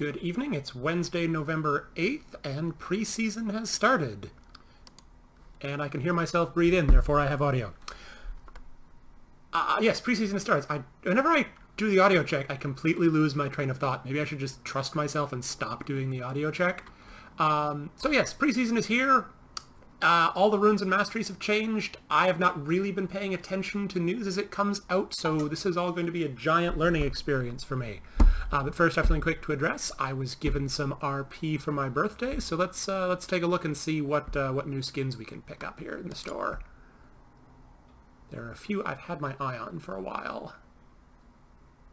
Good evening. It's Wednesday, November 8th, and preseason has started. And I can hear myself breathe in, therefore I have audio. Yes, preseason starts. Whenever I do the audio check, I completely lose my train of thought. Maybe I should just trust myself and stop doing the audio check. So yes, preseason is here. All the runes and masteries have changed. I have not really been paying attention to news as it comes out, so this is all going to be a giant learning experience for me. But first, I have something quick to address. I was given some RP for my birthday, so let's take a look and see what new skins we can pick up here in the store. There are a few I've had my eye on for a while.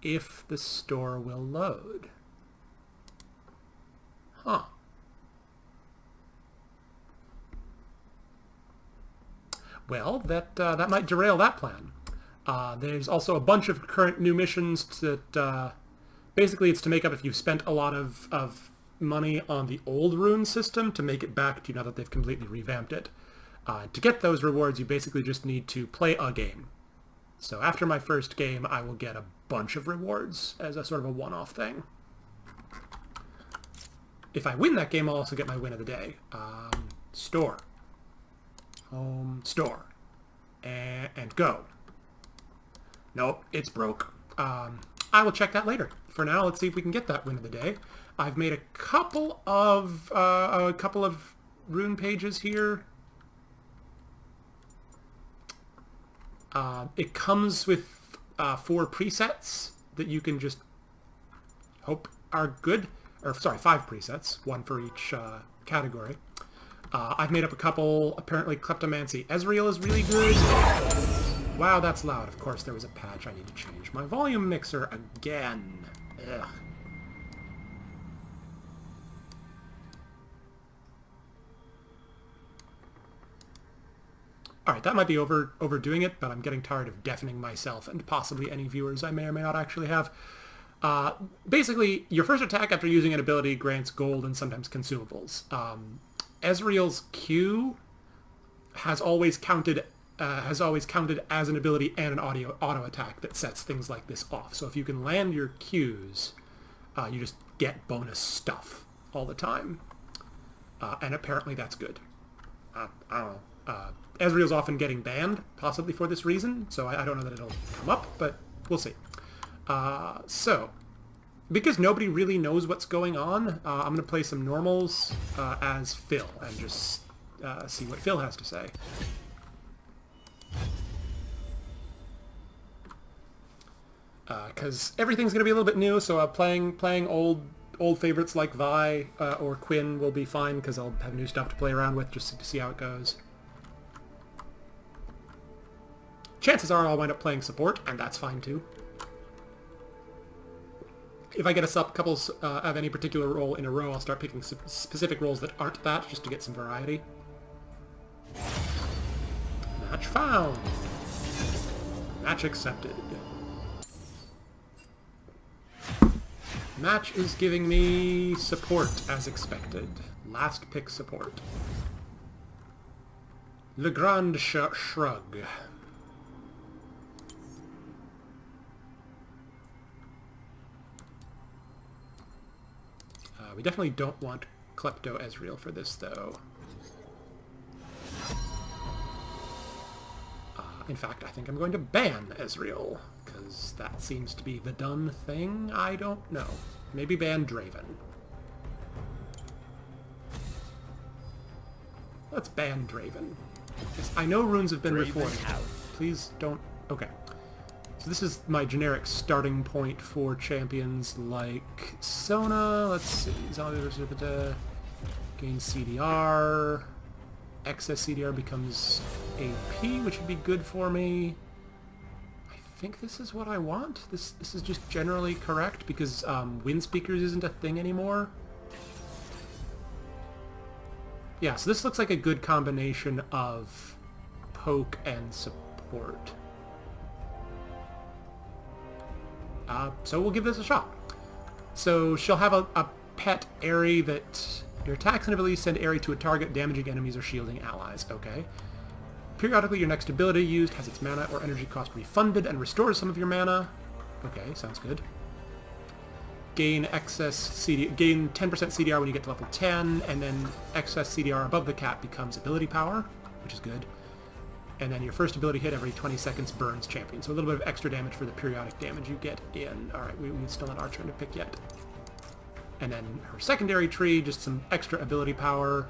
If the store will load. Huh. Well, that might derail that plan. There's also a bunch of current new missions that basically it's to make up if you've spent a lot of money on the old rune system to make it back to you now that they've completely revamped it. To get those rewards, you basically just need to play a game. So after my first game, I will get a bunch of rewards as a sort of a one-off thing. If I win that game, I'll also get my win of the day. Store. Home, store. And go. Nope, it's broke. I will check that later. For now, let's see if we can get that win of the day. I've made a couple of rune pages here. It comes with 4 presets that you can just hope are good. Or sorry, 5 presets, 1 for each category. I've made up a couple. Apparently, Kleptomancy Ezreal is really good. Wow, that's loud. Of course, there was a patch. I need to change my volume mixer again. Ugh. Alright, that might be overdoing it, but I'm getting tired of deafening myself and possibly any viewers I may or may not actually have. Basically, your first attack after using an ability grants gold and sometimes consumables. Ezreal's Q has always counted as an ability and an auto attack that sets things like this off. So if you can land your Qs, you just get bonus stuff all the time. And apparently that's good. I don't know. Ezreal's often getting banned, possibly for this reason, so I don't know that it'll come up, but we'll see. So, because nobody really knows what's going on, I'm going to play some normals as Phil and just see what Phil has to say. Because everything's going to be a little bit new, so playing old favorites like Vi or Quinn will be fine, because I'll have new stuff to play around with just to see how it goes. Chances are I'll wind up playing support, and that's fine too. If I get a couple of any particular role in a row, I'll start picking specific roles that aren't that, just to get some variety. Match found. Match accepted. Match is giving me support, as expected. Last pick support. Le Grand Shrug. We definitely don't want Klepto Ezreal for this, though. In fact, I think I'm going to ban Ezreal, because that seems to be the done thing. I don't know. Maybe ban Draven. Let's ban Draven. I know runes have been reformed. Please don't... Okay. So this is my generic starting point for champions like Sona. Let's see. Gain CDR. Excess CDR becomes AP, which would be good for me. I think this is what I want. This is just generally correct because Wind Speakers isn't a thing anymore. Yeah, so this looks like a good combination of poke and support. So we'll give this a shot. So she'll have a pet Aerie that your attacks and abilities send Aerie to a target, damaging enemies or shielding allies. Okay. Periodically, your next ability used has its mana or energy cost refunded and restores some of your mana. Okay, sounds good. gain excess gain 10% CDR when you get to level 10, and then excess CDR above the cap becomes ability power, which is good. And then your first ability hit every 20 seconds burns champion. So a little bit of extra damage for the periodic damage you get in. Alright, we still not our turn to pick yet. And then her secondary tree, just some extra ability power.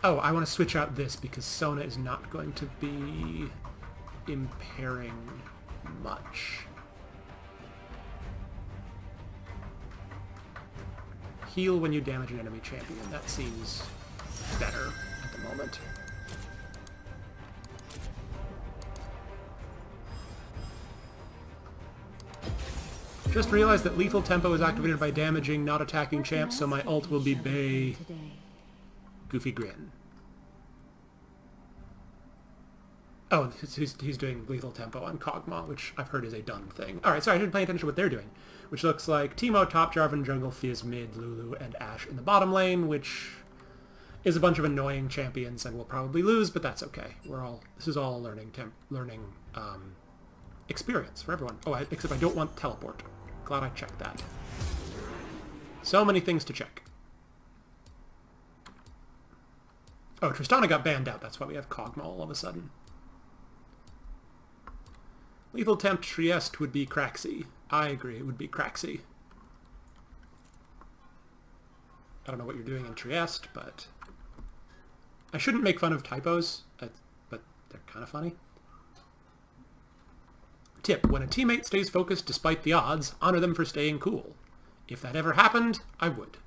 Oh, I want to switch out this because Sona is not going to be impairing much. Heal when you damage an enemy champion. That seems better at the moment. Just realized that lethal tempo is activated by damaging, not attacking champs, so my ult will be Bay. Goofy grin. Oh, he's doing lethal tempo on Kog'Maw, which I've heard is a done thing. Alright, sorry, I didn't pay attention to what they're doing. Which looks like Teemo, top, Jarvan, jungle, Fizz, mid, Lulu, and Ashe in the bottom lane, which is a bunch of annoying champions and we'll probably lose, but that's okay. This is all learning experience for everyone. Oh, except I don't want teleport. Glad I checked that. So many things to check. Oh, Tristana got banned out. That's why we have Kog'Maw all of a sudden. Lethal Temp Trieste would be Craxy. I agree, it would be Craxy. I don't know what you're doing in Trieste, but... I shouldn't make fun of typos, but they're kind of funny. Tip, when a teammate stays focused despite the odds, honor them for staying cool. If that ever happened, I would.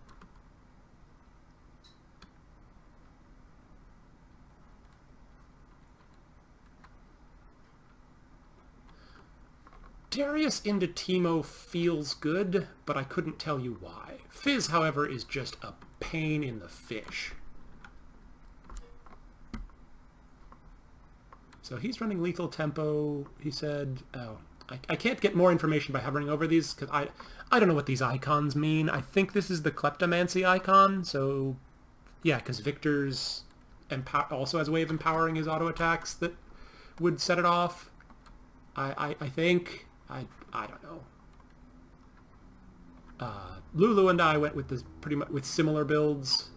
Darius into Teemo feels good, but I couldn't tell you why. Fizz, however, is just a pain in the fish. So he's running lethal tempo, he said. Oh, I can't get more information by hovering over these, because I don't know what these icons mean. I think this is the Kleptomancy icon, so... Yeah, because Victor's also has a way of empowering his auto attacks that would set it off. I think... I don't know. Lulu and I went with this pretty much with similar builds.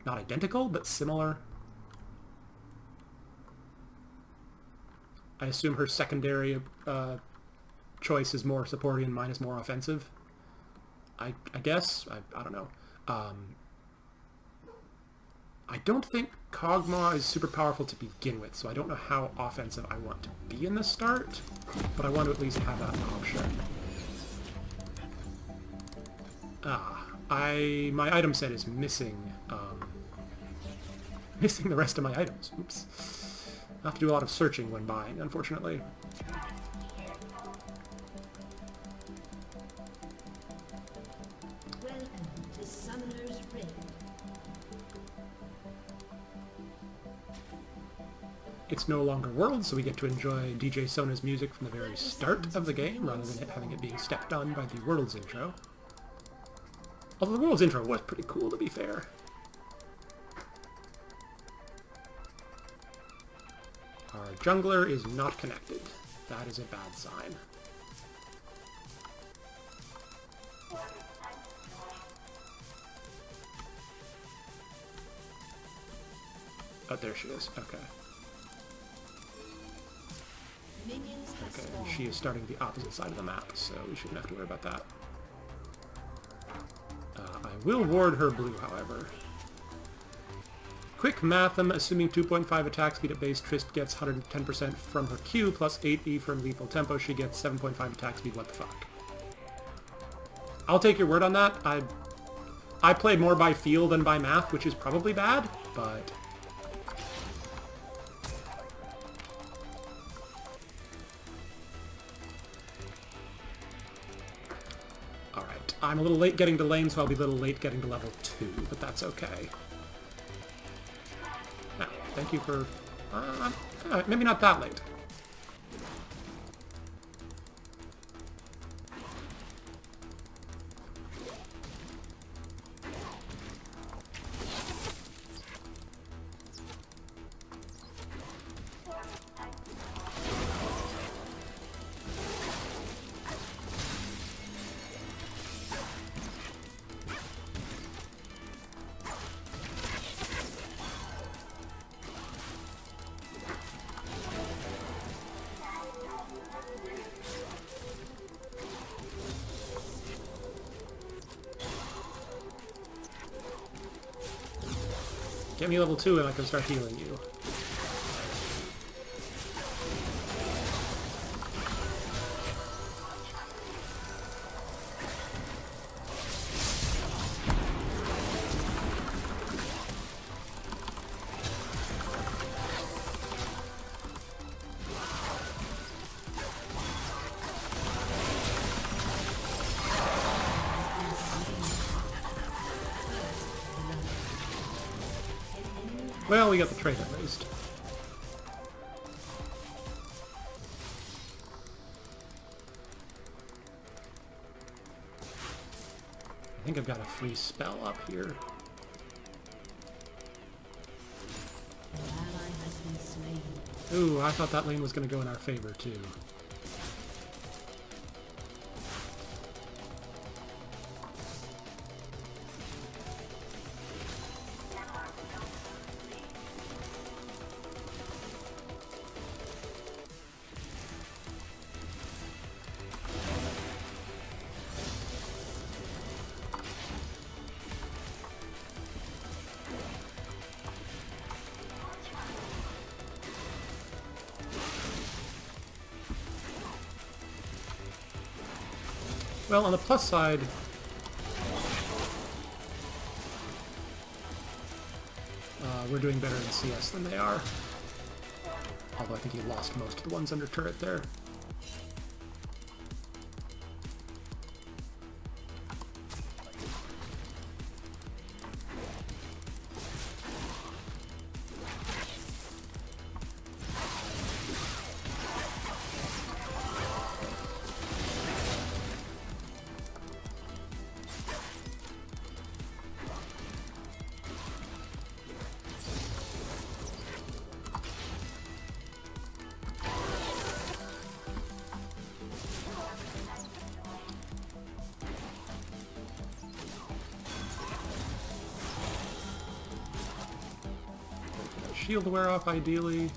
Not identical, but similar. I assume her secondary choice is more supporting and mine is more offensive. I guess. I don't know. I don't think Kog'Maw is super powerful to begin with, so I don't know how offensive I want to be in the start, but I want to at least have that option. My item set is missing, missing the rest of my items. Oops. I have to do a lot of searching when buying, unfortunately. Welcome to Summoner's Rift. It's no longer Worlds, so we get to enjoy DJ Sona's music from the very start of the game, rather than having it being stepped on by the Worlds intro. Although the Worlds intro was pretty cool, to be fair. Our jungler is not connected. That is a bad sign. Oh, there she is. Okay. Okay, and she is starting the opposite side of the map, so we shouldn't have to worry about that. I will ward her blue, however. Quick math, I'm assuming 2.5 attack speed at base, Trist gets 110% from her Q, plus 8E from lethal tempo, she gets 7.5 attack speed, what the fuck. I'll take your word on that. I played more by feel than by math, which is probably bad, but... Alright, I'm a little late getting to lane, so I'll be a little late getting to level 2, but that's okay. Now, thank you for... maybe not that late. Get me level 2 and I can start healing you. Well, we got the trade at least. I think I've got a free spell up here. An ally has been slain. Ooh, I thought that lane was going to go in our favor, too. Well, on the plus side, we're doing better in CS than they are. Although I think he lost most of the ones under turret there. Shield wear off, ideally.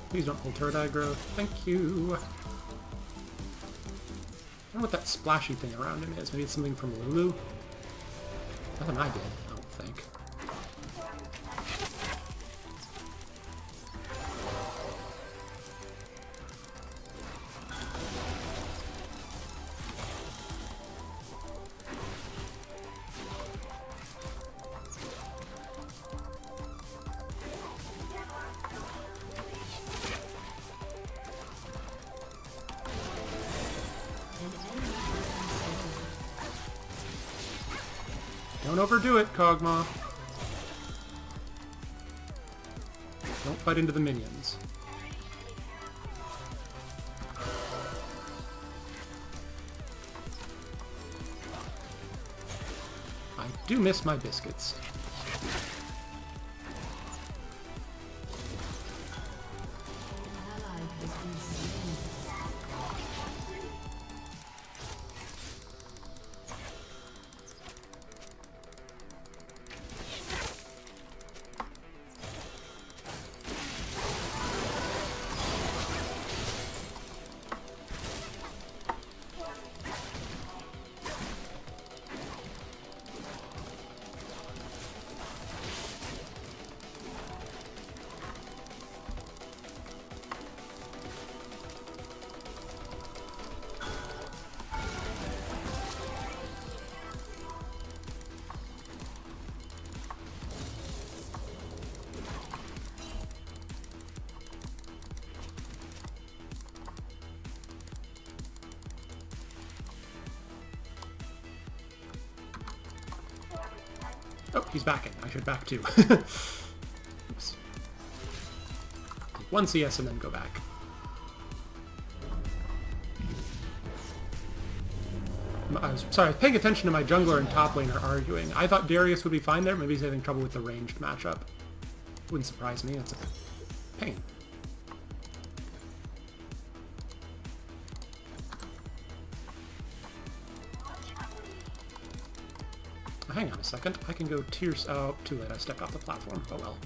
Please don't pull turret aggro. Thank you. I don't know what that splashy thing around him is. Maybe it's something from Lulu? Nothing I did, I don't think. Don't overdo it, Kog'Maw. Don't fight into the minions. I do miss my biscuits. An ally has been slain. Oh, he's backing. I should back too. Oops. Take 1 CS and then go back. I was paying attention to my jungler and top laner arguing. I thought Darius would be fine there. Maybe he's having trouble with the ranged matchup. Wouldn't surprise me. It's a pain. Hang on a second. I can go tiers... Oh, too late. I stepped off the platform. Oh well.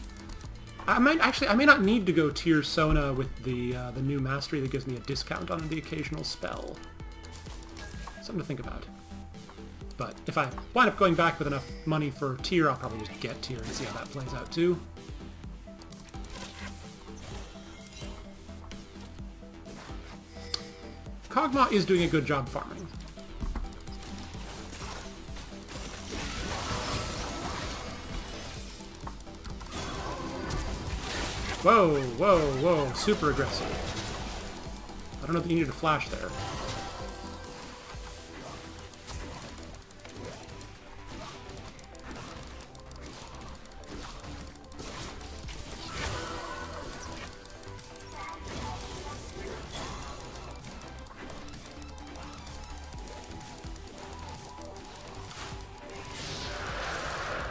I may not need to go tier Sona with the new mastery that gives me a discount on the occasional spell. Something to think about. But if I wind up going back with enough money for tier, I'll probably just get tier and see how that plays out too. Kog'Maw is doing a good job farming. Whoa, whoa, whoa, super aggressive. I don't know if you needed a flash there.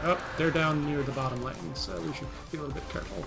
Oh, they're down near the bottom lane, so we should be a little bit careful.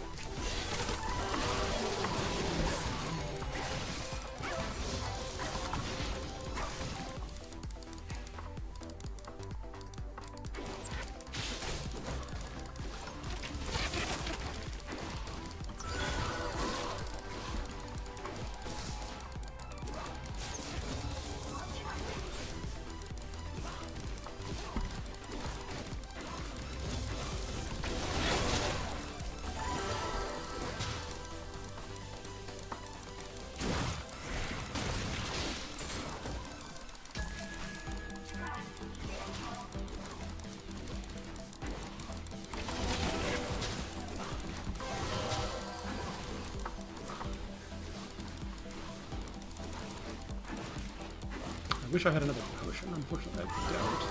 I wish I had another potion. Unfortunately, I don't.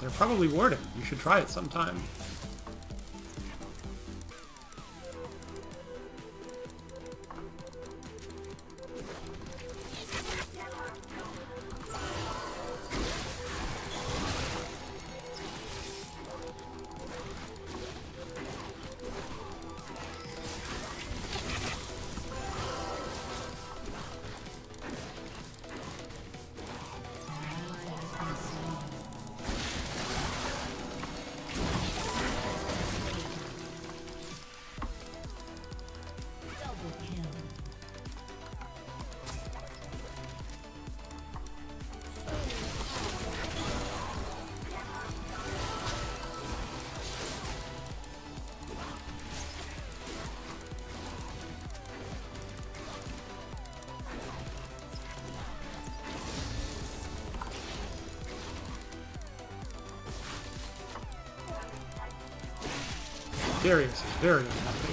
They're probably warding. You should try it sometime. Darius is very unhappy.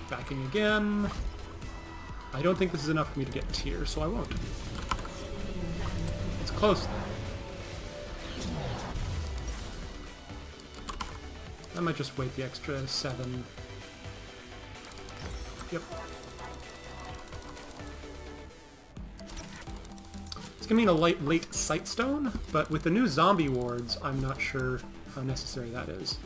Backing again. I don't think this is enough for me to get tier, so I won't. It's close, though. I might just wait the extra 7. Yep. It's gonna mean a late Sightstone, but with the new zombie wards, I'm not sure how necessary that is.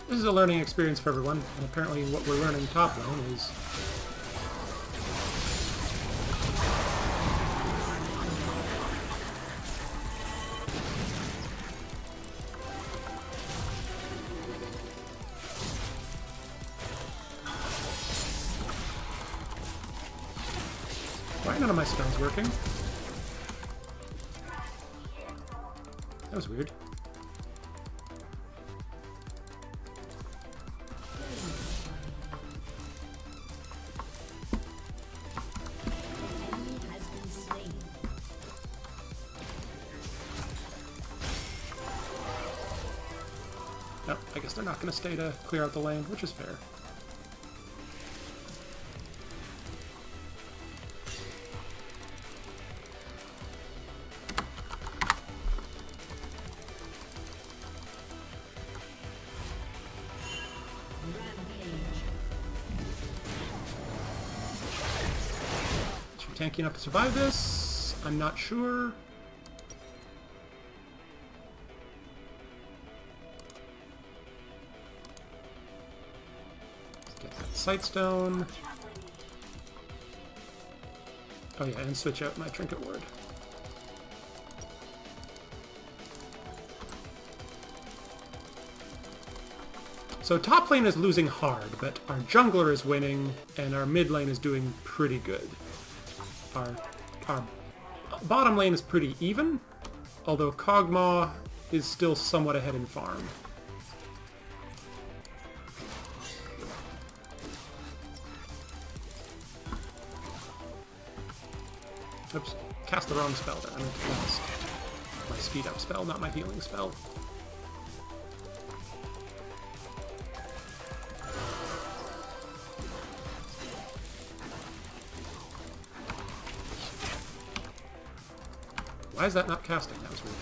This is a learning experience for everyone, and apparently what we're learning top lane is... Why are none of my spells working? That was weird. Enemy has been slain. Nope, I guess they're not going to stay to clear out the lane, which is fair. Rampage. Is she tanky enough to survive this? I'm not sure. Let's get that Sightstone. Oh yeah, and switch out my Trinket Ward. So top lane is losing hard, but our jungler is winning, and our mid lane is doing pretty good. Our bottom lane is pretty even, although Kog'Maw is still somewhat ahead in farm. Oops, cast the wrong spell there. I meant to cast my speed up spell, not my healing spell. Why is that not casting? That was weird.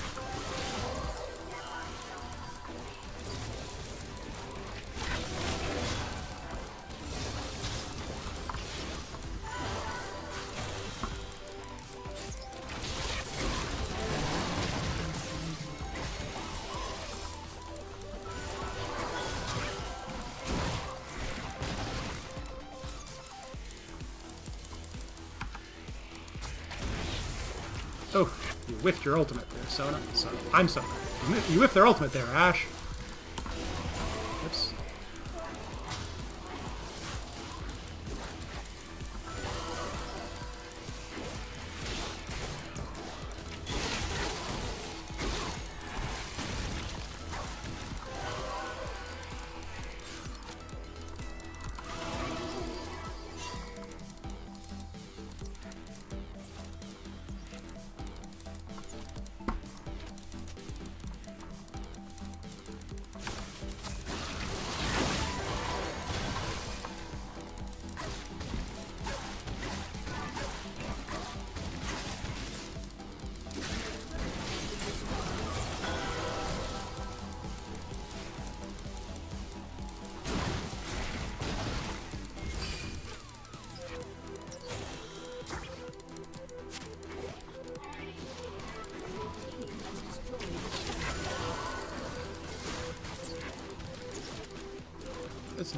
Oh, you whiffed your ultimate there, Sona. So I'm Sona. You whiffed their ultimate there, Ash. Oops.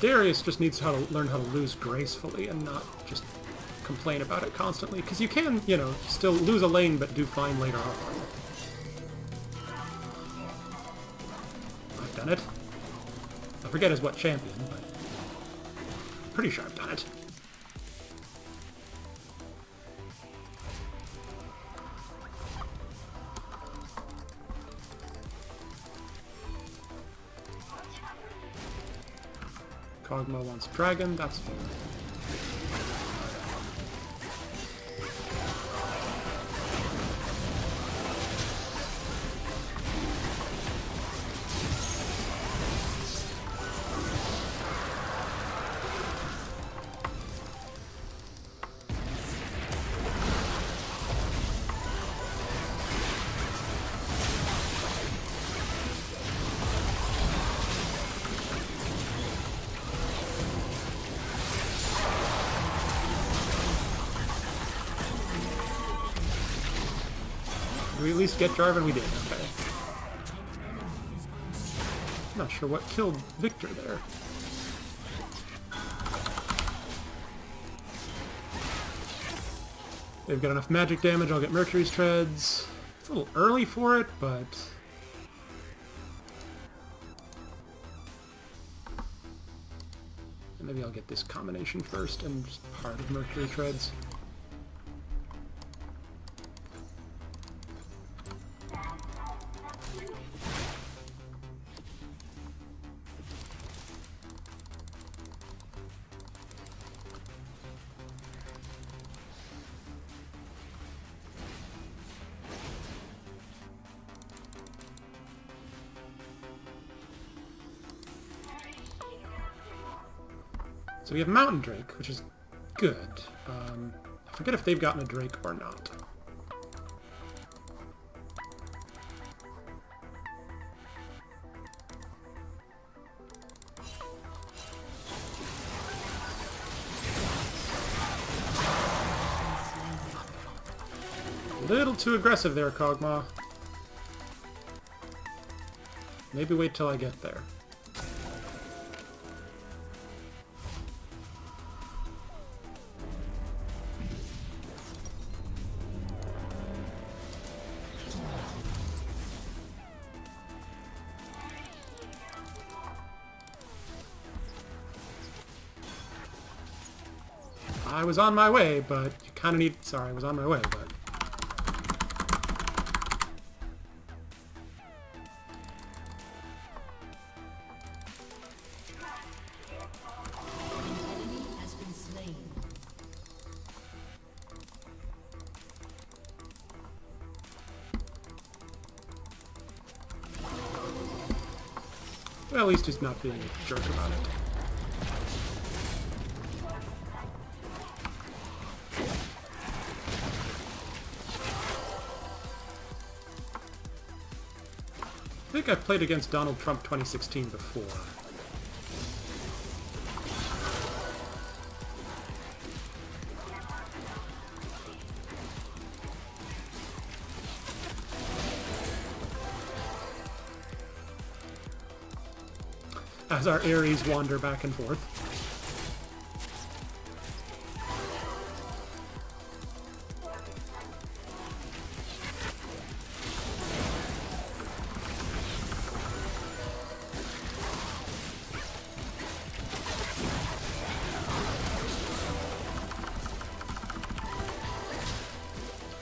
Darius just needs to learn how to lose gracefully and not just complain about it constantly, because you can, you know, still lose a lane but do fine later on. I've done it. I forget as what champion, but pretty sure I've done it. Kog'Maw wants dragon, that's fair. Did we at least get Jarvan? We did, okay. Not sure what killed Victor there. They've got enough magic damage, I'll get Mercury's Treads. It's a little early for it, but... maybe I'll get this combination first and just part of Mercury Treads. So we have Mountain Drake, which is good. I forget if they've gotten a Drake or not. A little too aggressive there, Kog'Maw. Maybe wait till I get there. I was on my way, but you kind of need... Sorry, I was on my way, but... Well, at least he's not being a jerk about it. I think I've played against Donald Trump 2016 before. As our Ares wander back and forth.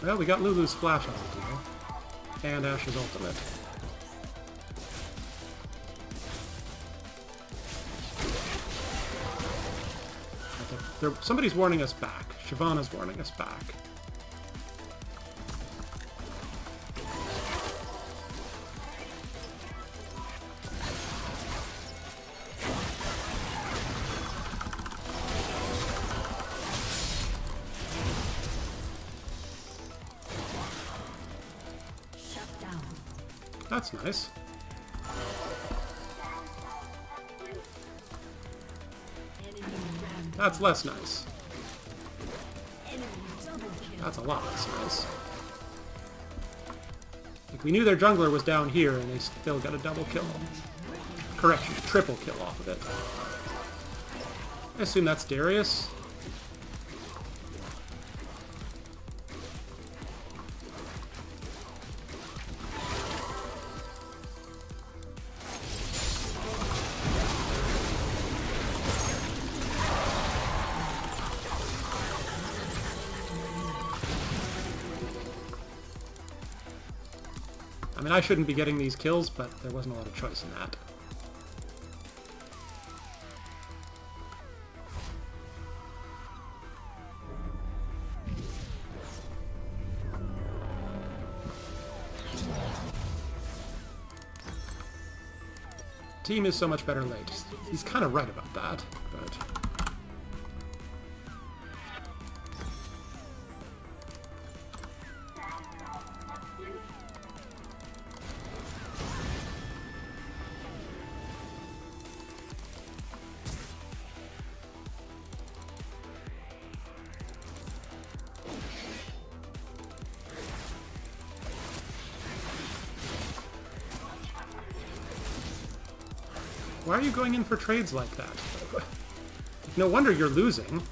Well, we got Lulu's flash on the deal. And Ashe's ultimate. Somebody's warning us back. Shyvana's warning us back. Shut down. That's nice. That's less nice. That's a lot less nice. Like, we knew their jungler was down here, and they still got a double kill. Correction, triple kill off of it. I assume that's Darius. I mean, I shouldn't be getting these kills, but there wasn't a lot of choice in that. Team is so much better late. He's kind of right about that, but... Why are you going in for trades like that? No wonder you're losing.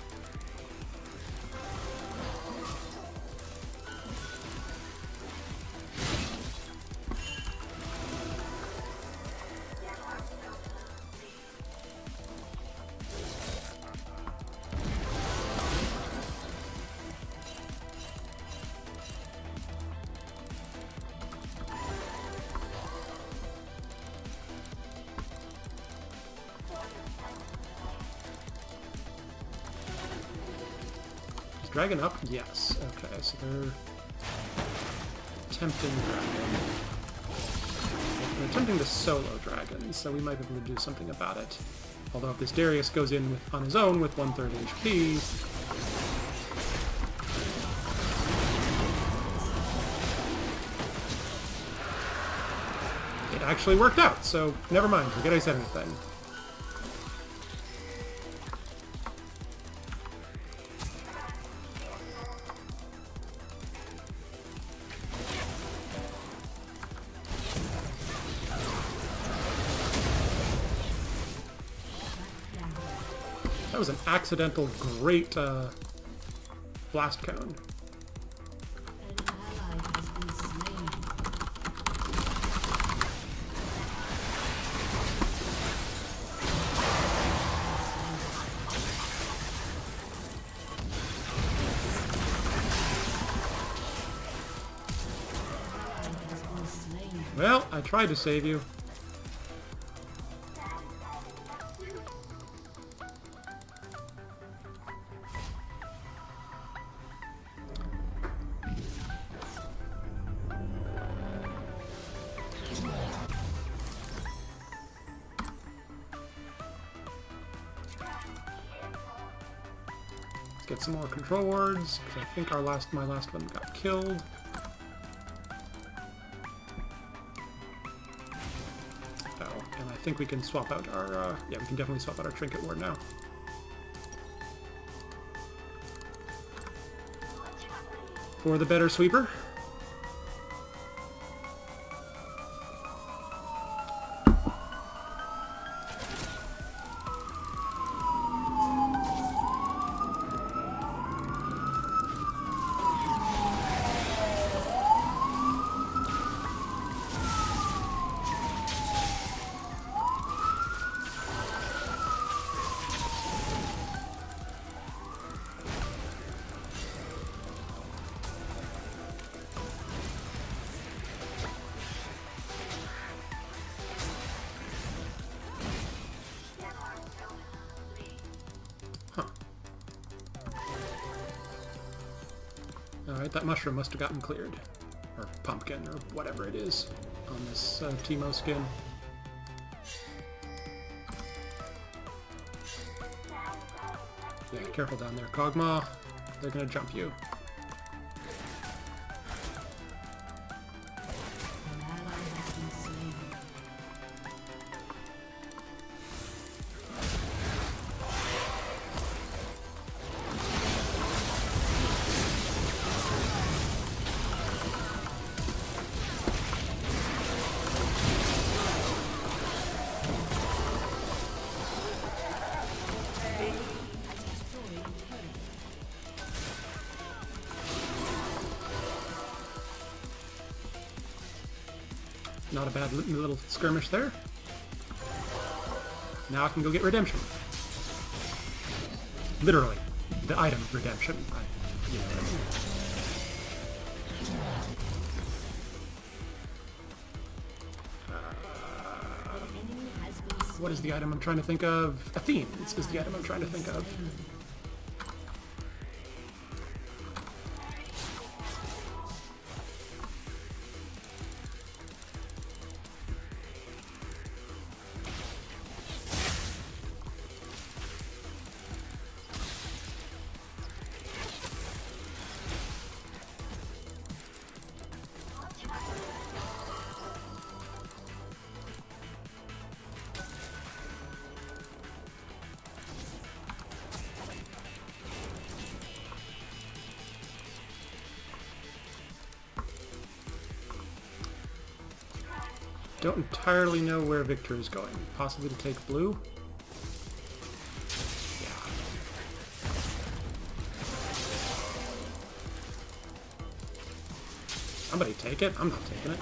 Dragon up? Yes. Okay, so they're tempting dragon. They're attempting the solo dragon, so we might be able to do something about it. Although if this Darius goes in on his own with 1/3 HP... It actually worked out, so never mind, forget I said anything. That was an accidental great blast cone. An ally has been slain. Well, I tried to save you. Let's get some more control wards, because I think my last one got killed. And I think we can swap out our, yeah, we can definitely swap out our Trinket Ward now. For the better sweeper. Alright, that mushroom must have gotten cleared. Or pumpkin, or whatever it is, on this Teemo skin. Yeah, careful down there, Kog'Maw. They're gonna jump you. An ally has been slain. Not a bad little skirmish there. Now I can go get redemption. Literally, the item redemption. You know what I mean. Enemy has been slain. What is the item I'm trying to think of? Athene's is the item I'm trying to think of. Don't entirely know where Victor is going. Possibly to take blue? Yeah. Somebody take it? I'm not taking it.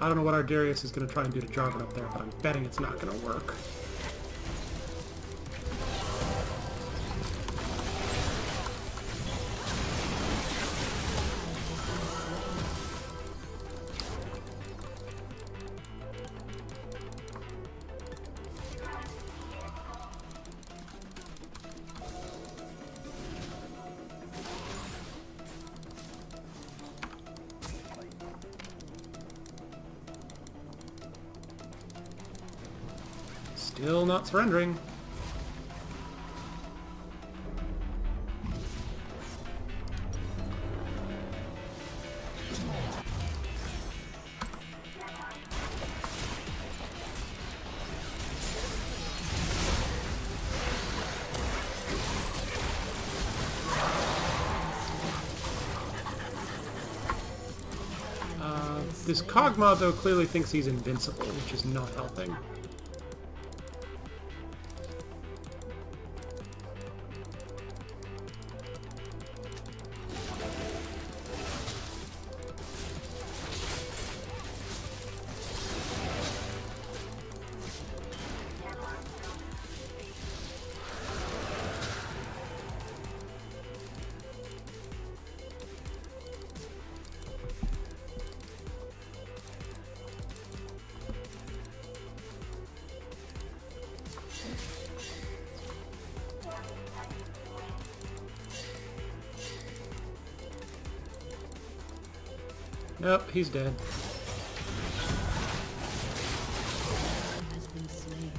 I don't know what our Darius is going to try and do to Jarvan up there, but I'm betting it's not going to work. Still not surrendering. This Kog'Maw, though, clearly thinks he's invincible, which is not helping. Nope, he's dead. Has been slain.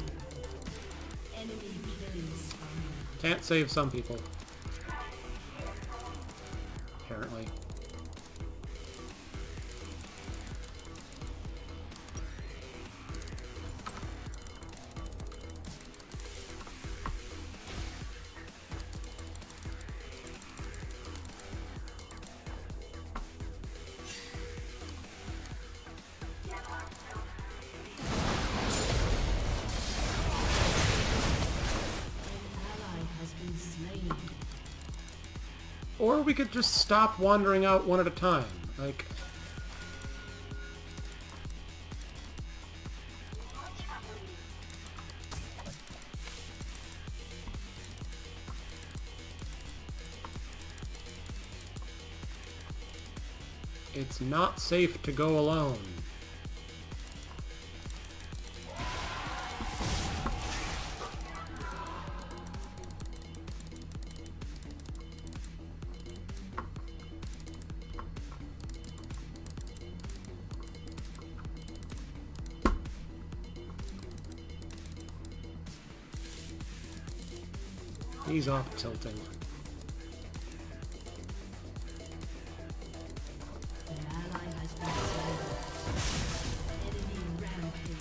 Enemy killing spree. Can't save some people. Apparently. Or we could just stop wandering out one at a time. Like... It's not safe to go alone. He's off tilting. An ally has been slain. Enemy rampage.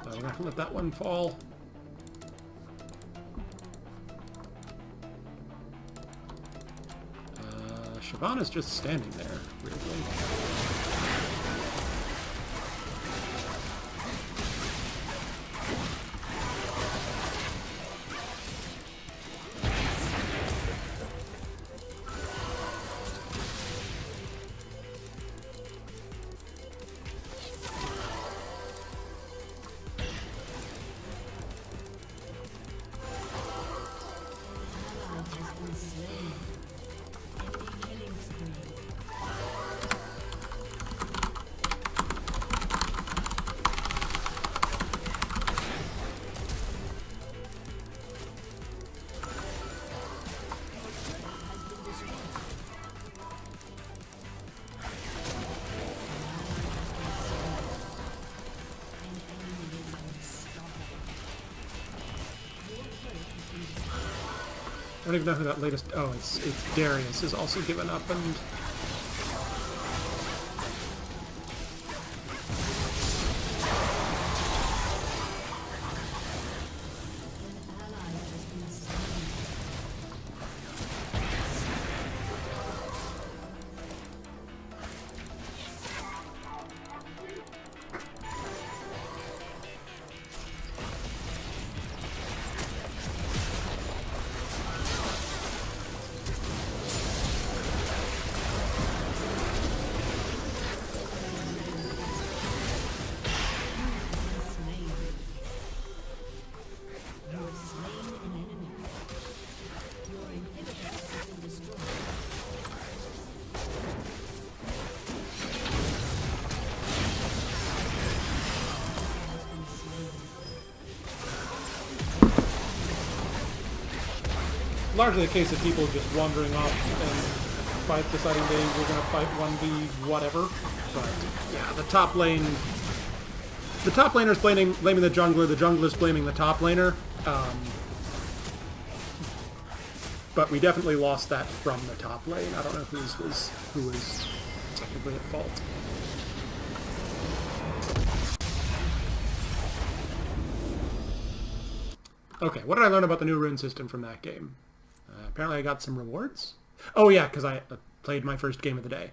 We're not gonna let that one fall. Shyvana's just standing there, weirdly. Ally has been slain. Enemy killing spree. don't even know who that latest... Oh, it's Darius is also given up, and... An ally has been slain. Slain. You have slain an enemy. Your inhibitor has been destroyed. Has been slain. Largely a case of people just wandering off and deciding they were going to fight 1v whatever. But yeah, the top laner's blaming the jungler's blaming the top laner. But we definitely lost that from the top lane. I don't know who was technically at fault. Okay, what did I learn about the new rune system from that game? Apparently I got some rewards. Oh yeah, because I played my first game of the day.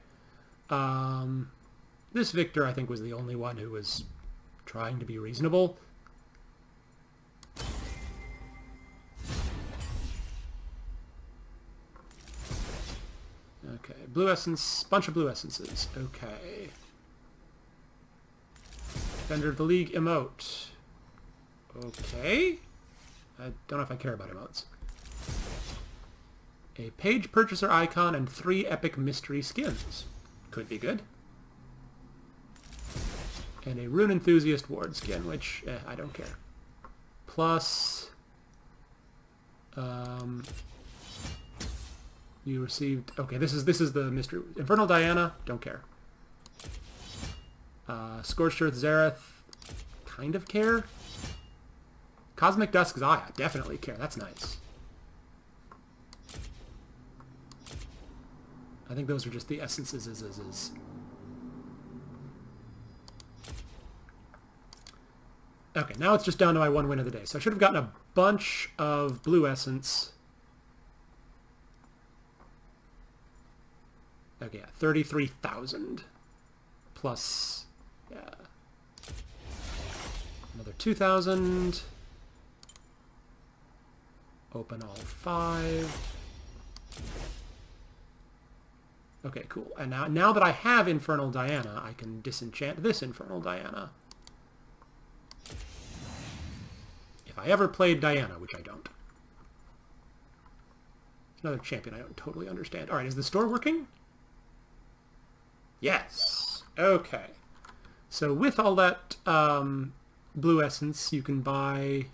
This Victor, I think, was the only one who was trying to be reasonable. Okay, blue essence, bunch of blue essences. Okay. Defender of the League emote. Okay. I don't know if I care about emotes. A page purchaser icon and 3 epic mystery skins. Could be good. And a rune enthusiast ward skin, which I don't care. Plus, you received. Okay, this is the mystery. Infernal Diana, don't care. Scorched Earth Zareth, kind of care. Cosmic Dusk Zaya, definitely care. That's nice. I think those are just the essences. Okay, now it's just down to my one win of the day. So I should have gotten a bunch of blue essence. Okay, yeah, 33,000. Plus, yeah, another 2,000. Open all 5. Okay, cool. And now that I have Infernal Diana, I can disenchant this Infernal Diana. If I ever played Diana, which I don't. Another champion I don't totally understand. Alright, is the store working? Yes. Okay. So with all that blue essence, you can buy...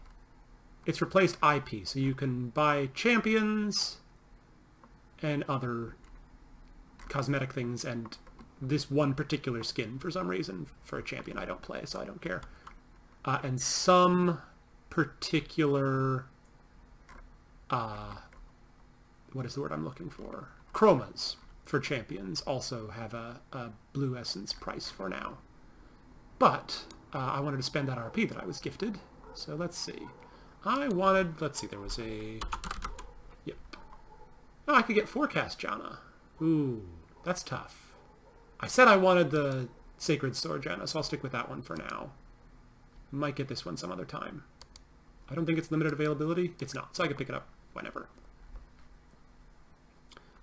It's replaced IP, so you can buy champions and other cosmetic things, and this one particular skin for some reason for a champion I don't play, so I don't care. And some particular what is the word I'm looking for? Chromas for champions also have a blue essence price for now. But I wanted to spend that RP that I was gifted, so let's see. Let's see, there was a... Yep. Oh, I could get Forecast Janna. Ooh, that's tough. I said I wanted the Sacred Sword Janna, so I'll stick with that one for now. Might get this one some other time. I don't think it's limited availability. It's not, so I can pick it up whenever.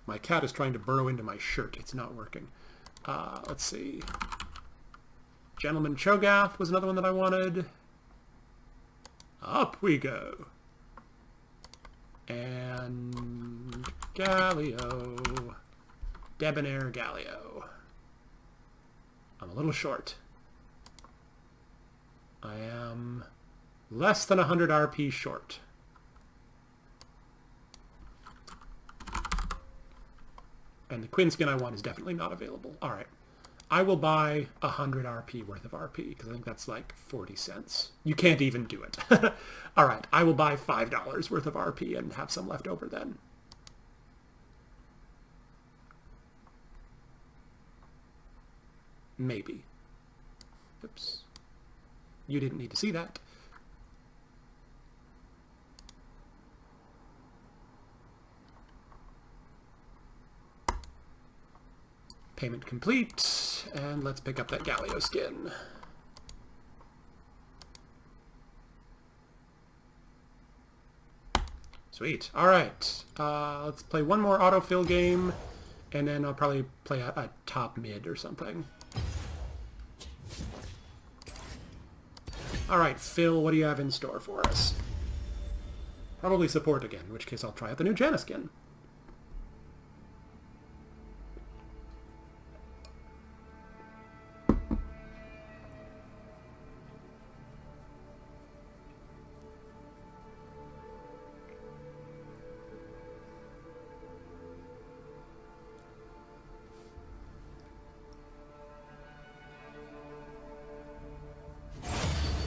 My cat is trying to burrow into my shirt. It's not working. Let's see. Gentleman Cho'Gath was another one that I wanted. Up we go. And Galio. Debonair Galio. I'm a little short. I am less than 100 RP short. And the Quinn skin I want is definitely not available. Alright. I will buy 100 RP worth of RP, because I think that's like 40 cents. You can't even do it. Alright, I will buy $5 worth of RP and have some left over then. Maybe. Oops. You didn't need to see that. Payment complete, and let's pick up that Galio skin. Sweet. All right. Let's play one more autofill game, and then I'll probably play a top mid or something. All right, Phil, what do you have in store for us? Probably support again, in which case I'll try out the new Janna skin.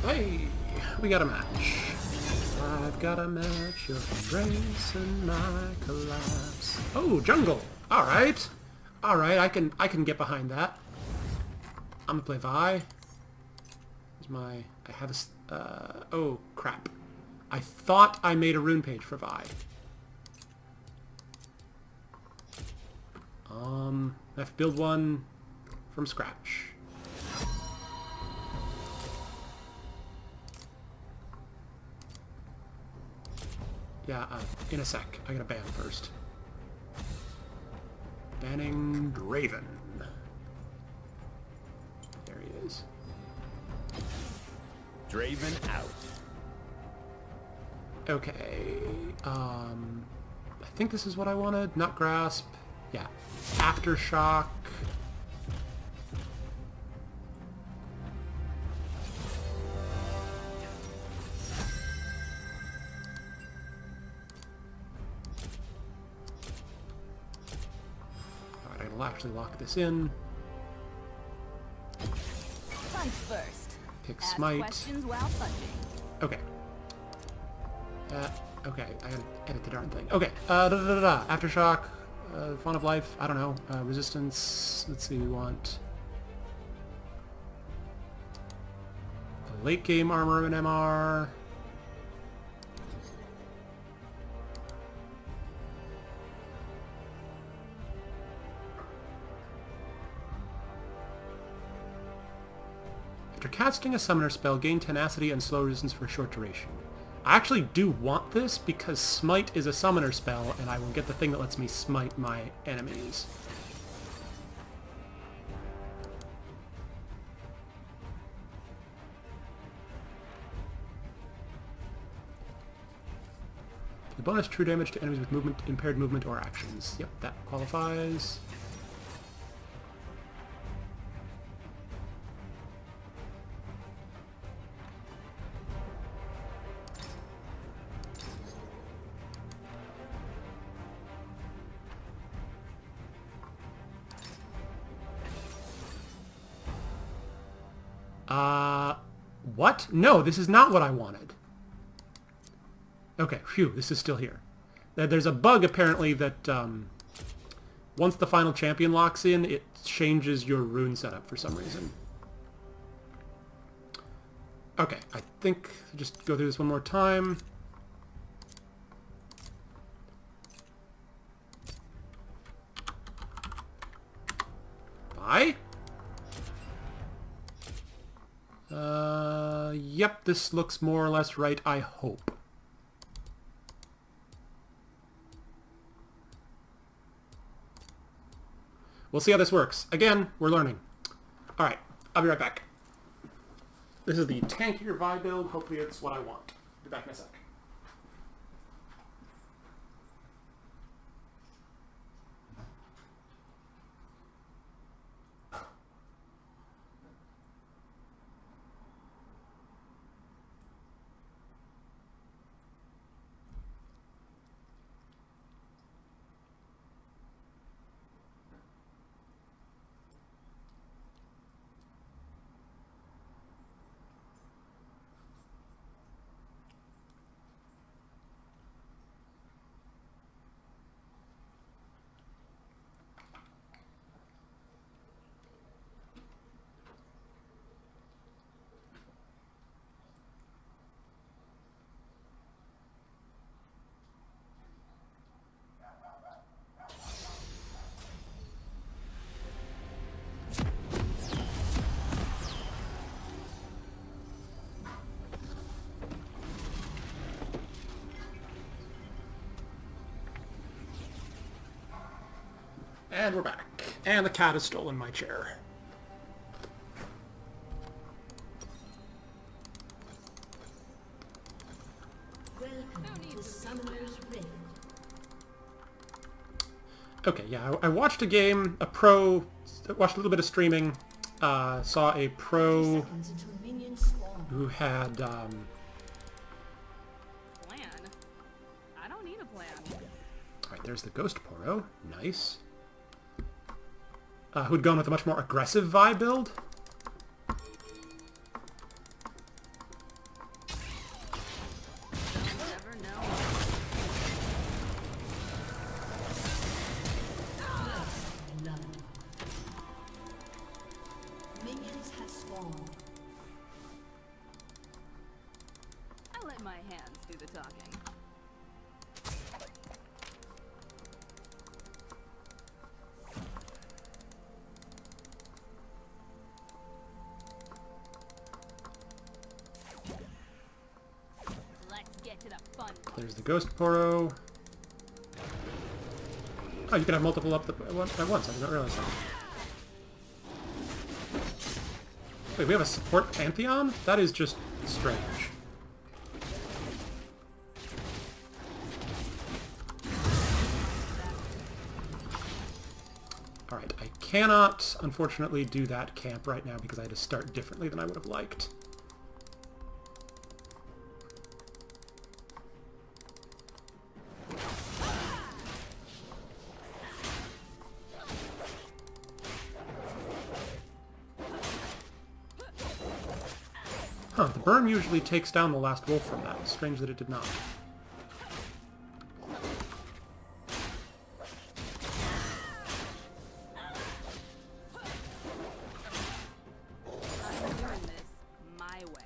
Hey, we got a match. I've got a match, your embrace and my collapse. Oh, jungle. All right. All right, I can get behind that. I'm gonna play Vi. Here's my, I have a, oh, crap. I thought I made a rune page for Vi. I have to build one from scratch. Yeah, in a sec. I gotta ban first. Banning Draven. There he is. Draven out. Okay. I think this is what I wanted. Not Grasp. Yeah. Aftershock. I'll actually lock this in. Punch first. Pick Ask Smite. questions while punching. Okay. Okay, I gotta edit the darn thing. Okay, Aftershock, Fawn of Life, I don't know, Resistance, let's see, we want the late game armor and MR. After casting a summoner spell, gain tenacity and slow resistance for a short duration. I actually do want this because Smite is a summoner spell, and I will get the thing that lets me smite my enemies. The bonus true damage to enemies with movement, impaired movement, or actions. Yep, that qualifies. What? No, this is not what I wanted. Okay, phew, this is still here. There's a bug, apparently, that once the final champion locks in, it changes your rune setup for some reason. Okay, I think, just go through this one more time. Bye. Yep, this looks more or less right, I hope. We'll see how this works. Again, we're learning. Alright, I'll be right back. This is the tankier Vi build. Hopefully it's what I want. Be back in a sec. And we're back. And the cat has stolen my chair. Welcome to Summoner's Rift. Okay, yeah, I watched a game, watched a little bit of streaming, saw a pro Seconds until minions spawn. who had, Plan? I don't need a plan. alright, there's the Ghost Poro, nice. Who'd gone with a much more aggressive Vi build. Never know. Love. Minions have spawned. I let my hands do the talking. Let's get to the fun part. There's the Ghost Poro. Oh, you can have multiple up at once. I did not realize that. Wait, we have a support Pantheon? That is just strange. Alright, I cannot, unfortunately, do that camp right now because I had to start differently than I would have liked. Huh, the burn usually takes down the last wolf from that. Strange that it did not. I'm doing this my way.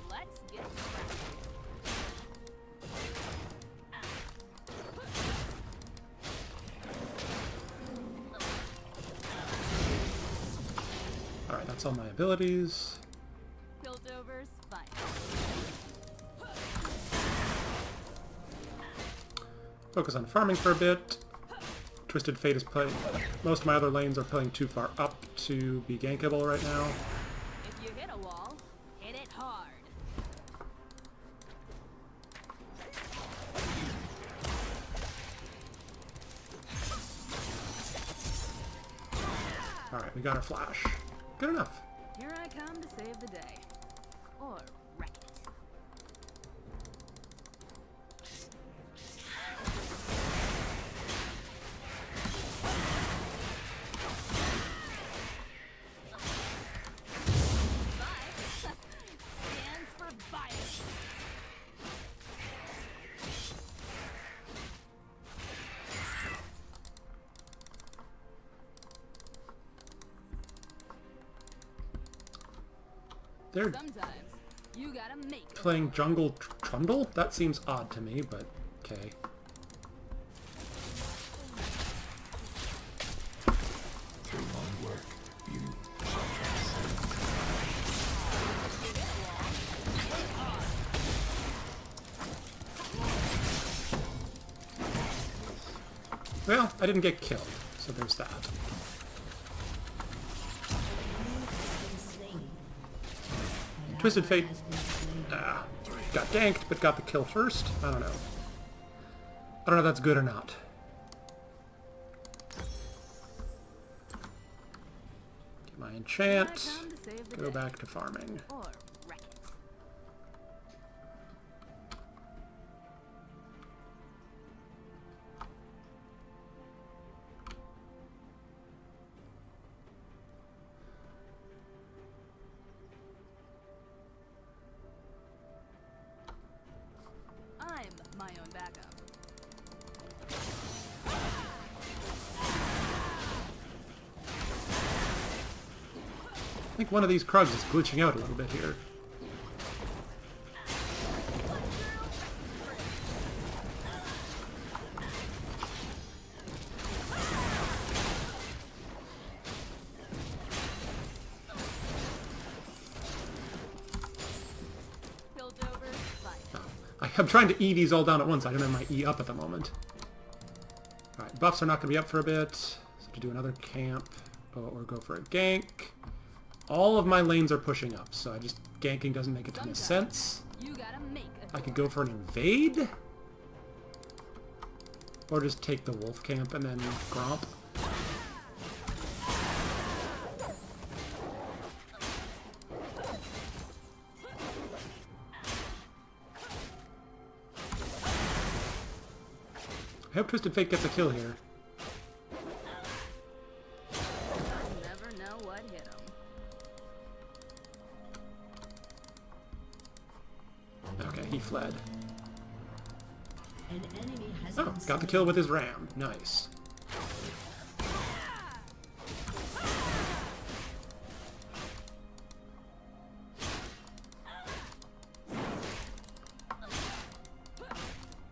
Let's get cracking. Alright, that's all my abilities. Piltovers, fine. Focus on farming for a bit. Twisted Fate is playing... Most of my other lanes are playing too far up to be gankable right now. If you hit a wall, hit it hard. Alright, we got our flash. Good enough. Here I come to save the day. Or wreck it. Vi stands for violence. They're Sometimes you gotta make it. playing Jungle Trundle? That seems odd to me, but okay. Through my work, you Well, I didn't get killed, so there's that. Twisted Fate got danked, but got the kill first. I don't know. I don't know if that's good or not. Get my Here I enchant. come to save the Go day. back to farming. Or wreck it. I'm my own backup. I think one of these Krugs is glitching out a little bit here. I'm trying to E these all down at once. I don't have my E up at the moment. Alright, buffs are not going to be up for a bit. So to do another camp or go for a gank. All of my lanes are pushing up, so ganking doesn't make a ton of sense. You gotta make a I could go for an invade. Or just take the wolf camp and then Gromp. I hope Twisted Fate gets a kill here. never know what hit him. Okay, he fled. An enemy has Oh, been got the slain. kill with his ram. Nice.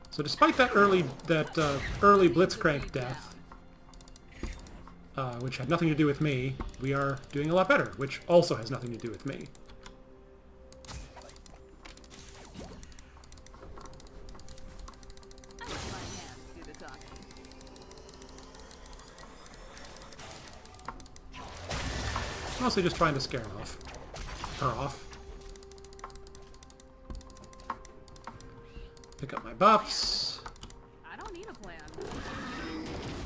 So despite that early Blitzcrank death, which had nothing to do with me, we are doing a lot better, which also has nothing to do with me. I let my hands do the talking. Mostly just trying to scare him off. Her off. Pick up my buffs. I don't need a plan. An enemy has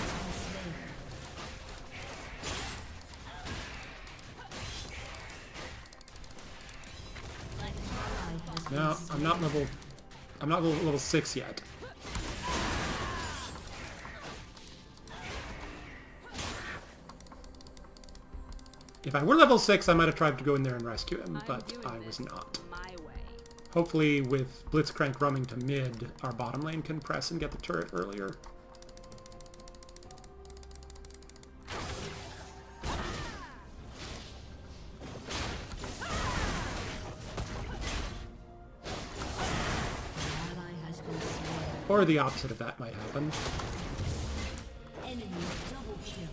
been slain. An ally has been No, slain. I'm not level 6 yet. If I were level 6, I might have tried to go in there and rescue him, I'm but doing I was this not. my way. Hopefully with Blitzcrank roaming to mid, our bottom lane can press and get the turret earlier. An ally has been slain. Or the opposite of that might happen. Enemy double kill.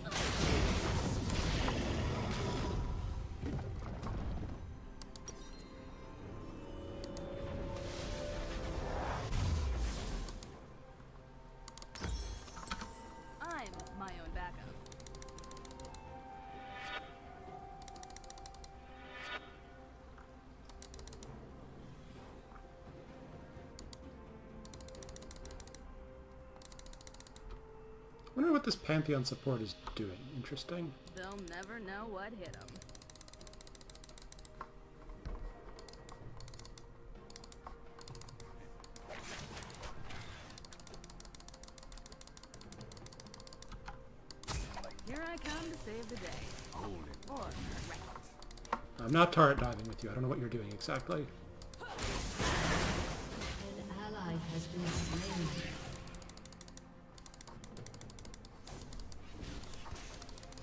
I'm my own backup. I wonder what this Pantheon support is doing. Interesting. They'll never know what hit them. Here I come to save the day. Or wreck it. I'm not turret diving with you. I don't know what you're doing exactly. An ally has been slain.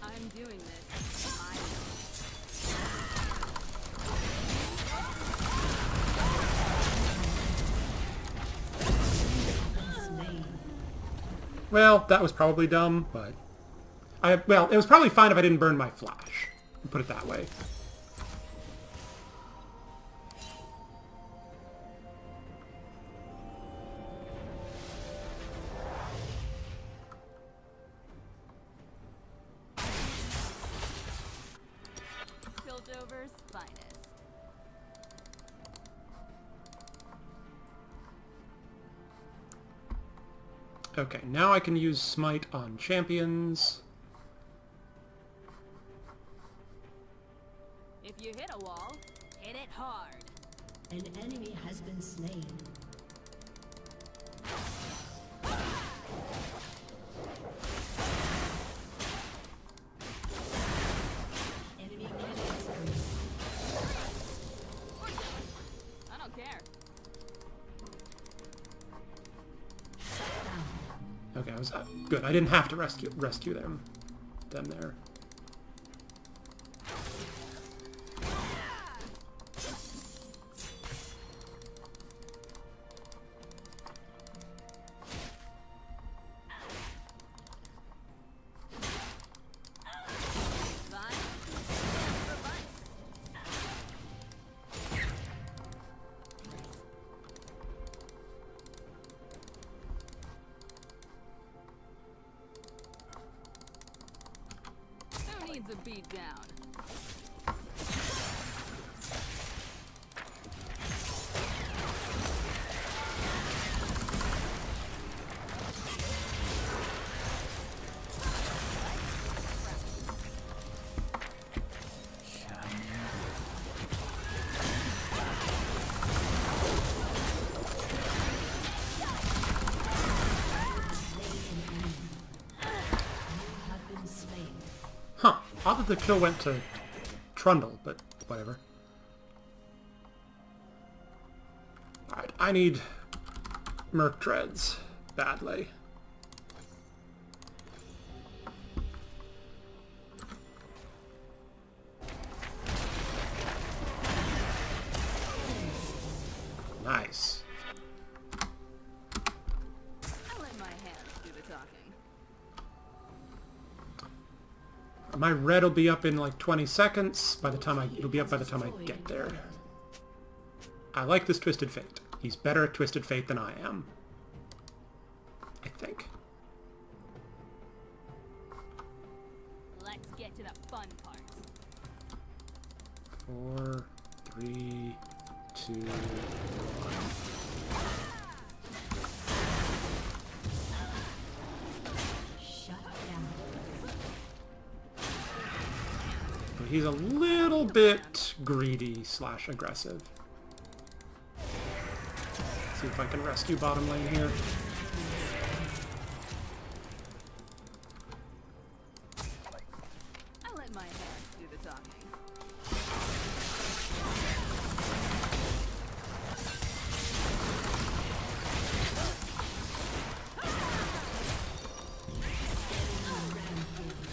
I'm doing this my way. Slain. Well, that was probably dumb, but... well, it was probably fine if I didn't burn my flash. Put it that way. Piltover's finest. Okay, now I can use Smite on champions. If you hit a wall, hit it hard. An enemy has been slain. Enemy killing spree. I don't care. Shut down. Okay, I was good. I didn't have to rescue them there. a beat down. Have been slain. Huh. Odd that the kill went to Trundle, but whatever. Alright, I need Merc Dreads badly. Nice. I let my hands do the talking. My red will be up in like 20 seconds. It'll be up by the time I get there. I like this Twisted Fate. He's better at Twisted Fate than I am. I think. Let's get to the fun part. 4, 3, 2, 1. Shut down. But he's a little bit greedy / aggressive. See if I can rescue bottom lane here. I let my hands do the talking.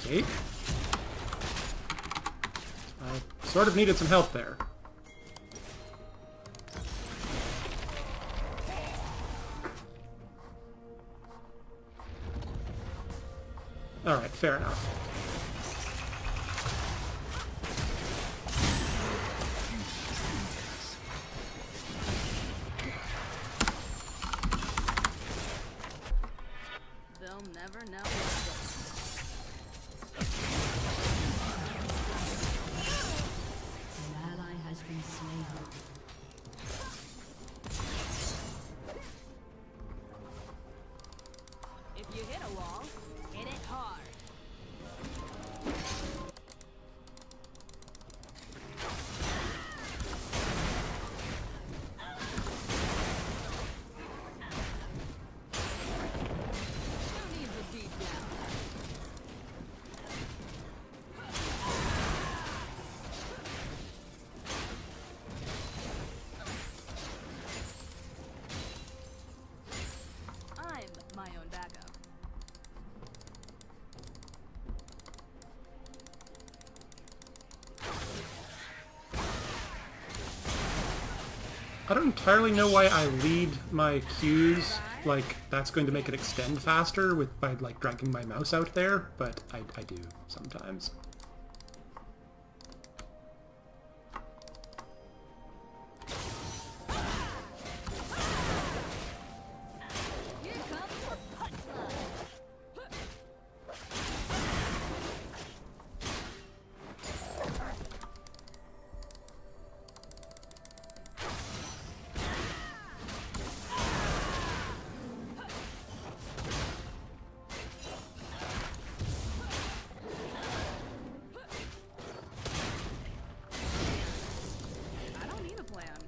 Okay. I sort of needed some help there. Alright, fair enough. They'll never know. An ally has been slain. If you hit a wall, hit it hard. Who needs a beat down? I'm my own backup. I don't entirely know why I lead my Qs like that's going to make it extend faster by like dragging my mouse out there, but I do sometimes. Here comes the punchline. I don't need a plan.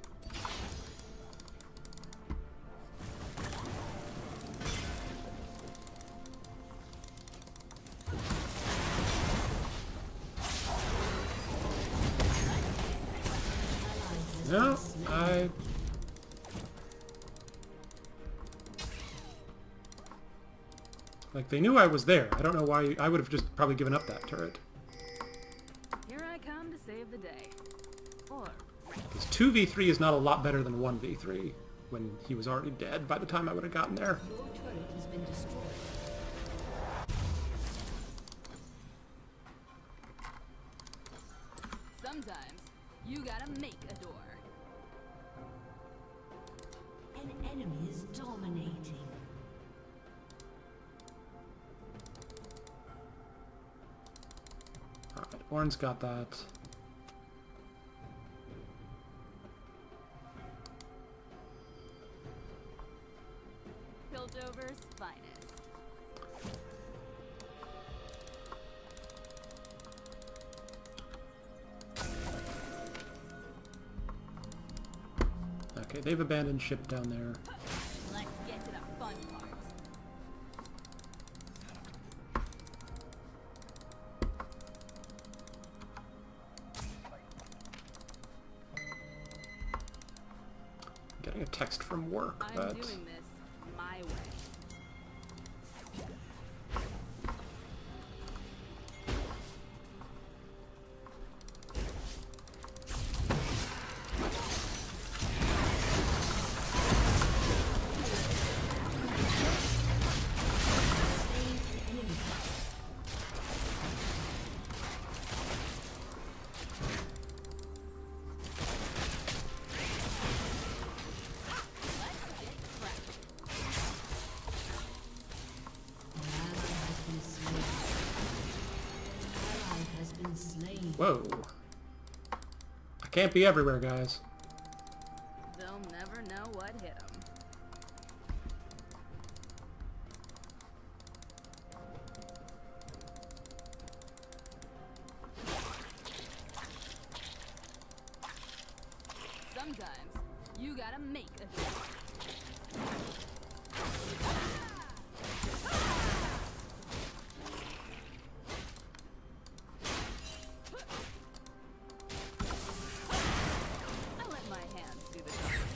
No, like, they knew I was there. I don't know why. I would have just probably given up that turret. Here I come to save the day. Or Because 2v3 is not a lot better than 1v3 when he was already dead by the time I would have gotten there. Your turret has been destroyed. sometimes you gotta make a door. An enemy is dominating. Alright, Ornn's got that. Piltover's finest. Okay, they've abandoned ship down there. Let's get to the fun part. Getting a text from work I'm that... doing this my way. Whoa. I can't be everywhere, guys. They'll never know what hit them. Sometimes you gotta make a hit. I let my hands do the talking.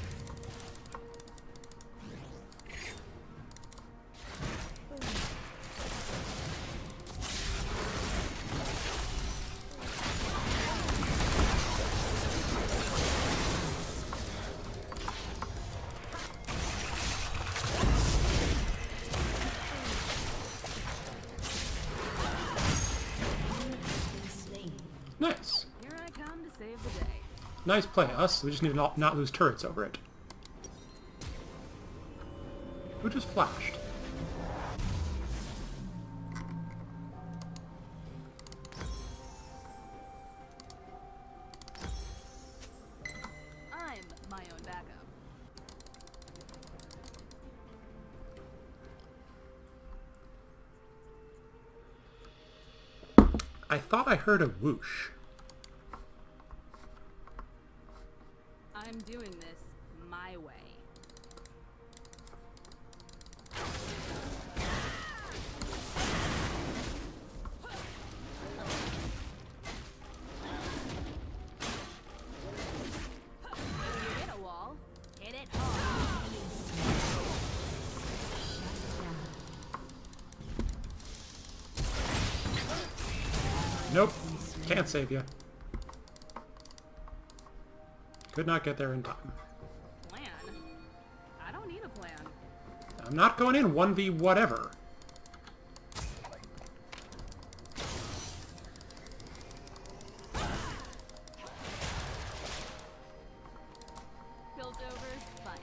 Nice. Here I come to save the day. Nice play, us. We just need to not lose turrets over it. Who just flashed? I'm my own backup. I thought I heard a whoosh. I'm doing this my way. You hit a wall, hit it hard. Nope. Can't save you. Could not get there in time. Plan? I don't need a plan. I'm not going in 1v whatever. Piltover's finest.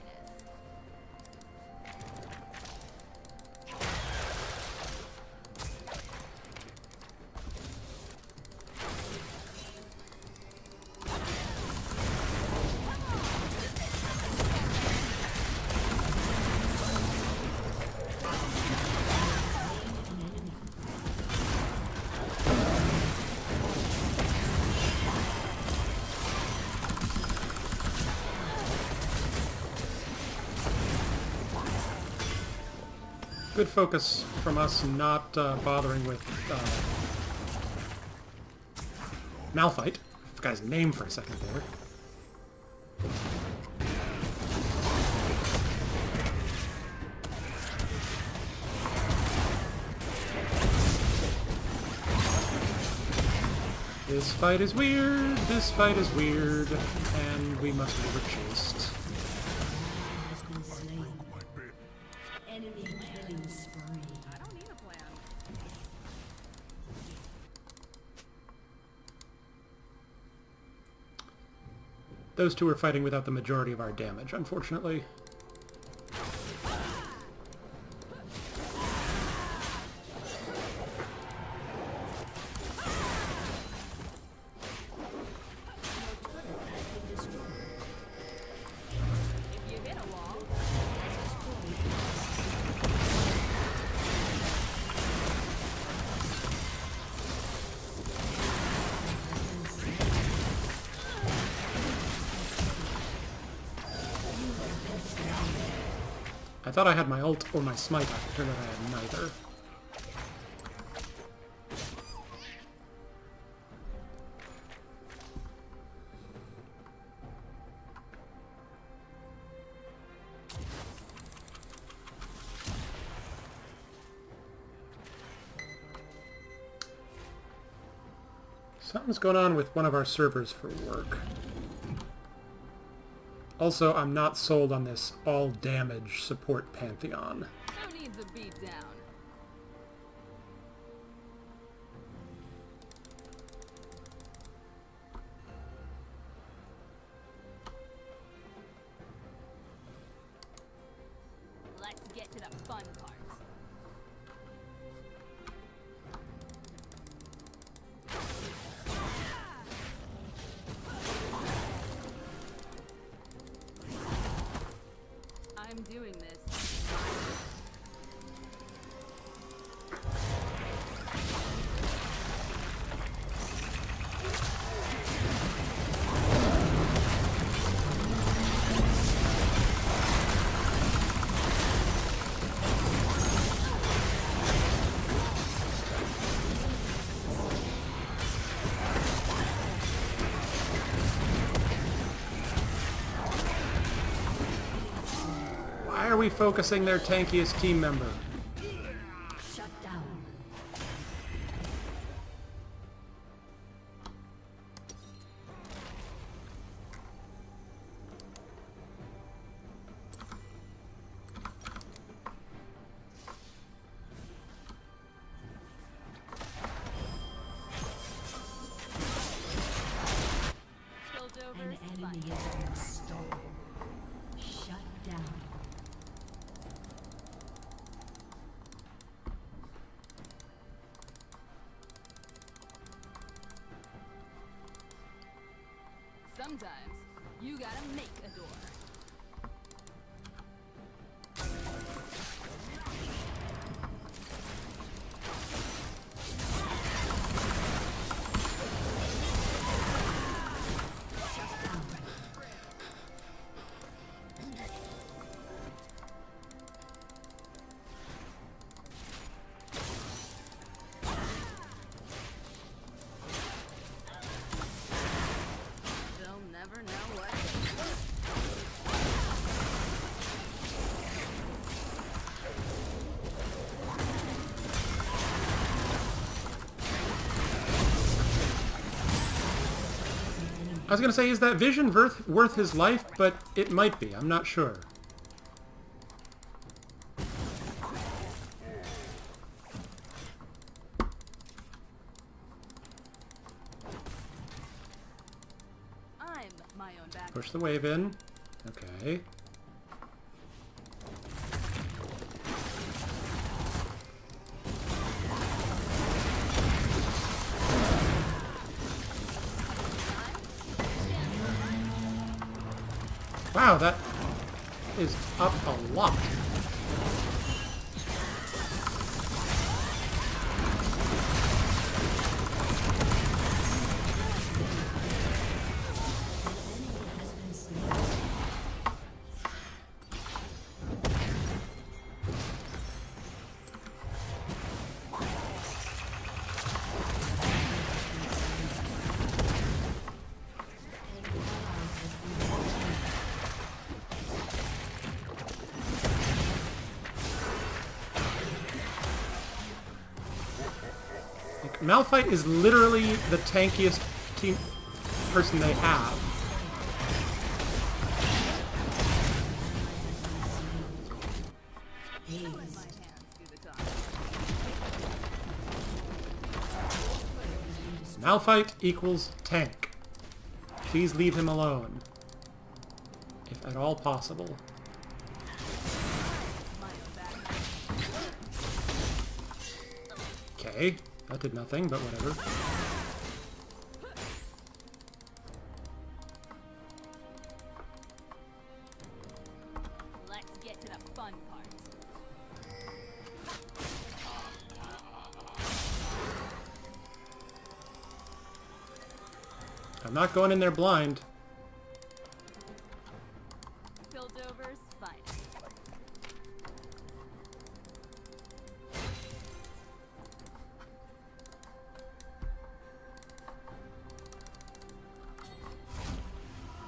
Good focus from us not bothering with Malphite. I forgot his name for a second there. This fight is weird, this fight is weird, and we must be chased. Has been slain. Enemy killing spree. I don't need a plan. Those two are fighting without the majority of our damage, unfortunately. thought I had my ult or my smite out. It turned out I had neither. Something's going on with one of our servers for work. Also, I'm not sold on this all-damage support pantheon. Who needs a beat down? Let's get to the fun part. I'm doing this. Why are we focusing their tankiest team member? Shut down. An Piltover's enemy fun. has been stolen. Shut down. Sometimes you gotta make a door. They'll never know what. I was gonna say, is that vision worth his life? But it might be. I'm not sure. I'm my own back. Push the wave in. Okay. Wow, that is up a lot. Like, Malphite is literally the tankiest team person they have. My hands do the talking. Malphite equals tank. Please leave him alone. If at all possible. My own back. Okay, that did nothing, but whatever. Let's get to the fun part. I'm not going in there blind. Piltover's fine.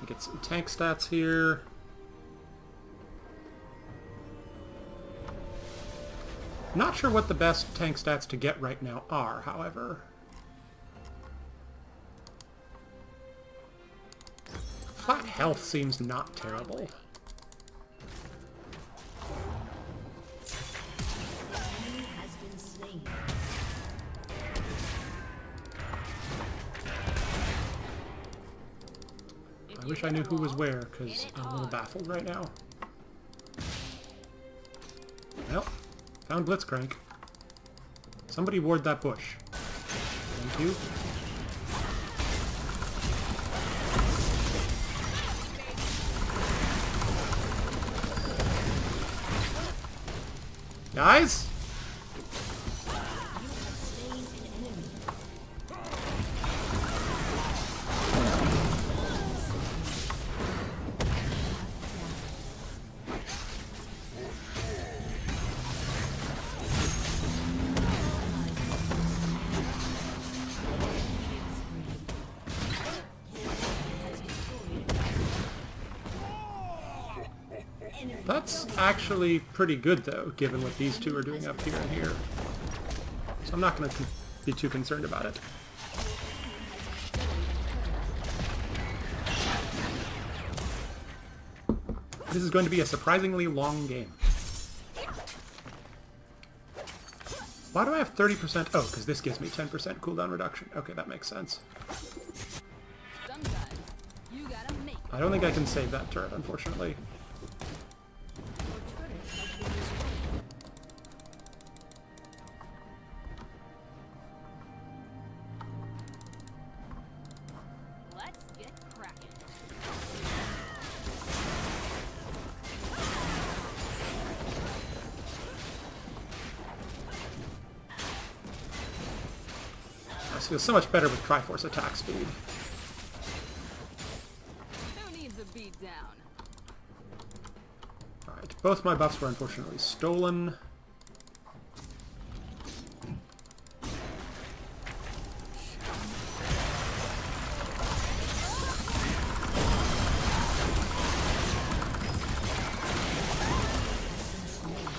Get some tank stats here. Not sure what the best tank stats to get right now are, however. Flat health seems not terrible. Enemy has been slain. I wish I knew who was where, because I'm a little baffled right now. Well, found Blitzcrank. Somebody ward that bush. Thank you. Guys? Slain an enemy. That's actually pretty good, though, given what these two are doing up here and here. So I'm not going to be too concerned about it. This is going to be a surprisingly long game. Why do I have 30%? Oh, because this gives me 10% cooldown reduction. Okay, that makes sense. Sometimes you gotta make I don't think I can save that turret, unfortunately. Let's get cracking. This feels so much better with Triforce attack speed. Who needs a beat down? Alright, both my buffs were unfortunately stolen.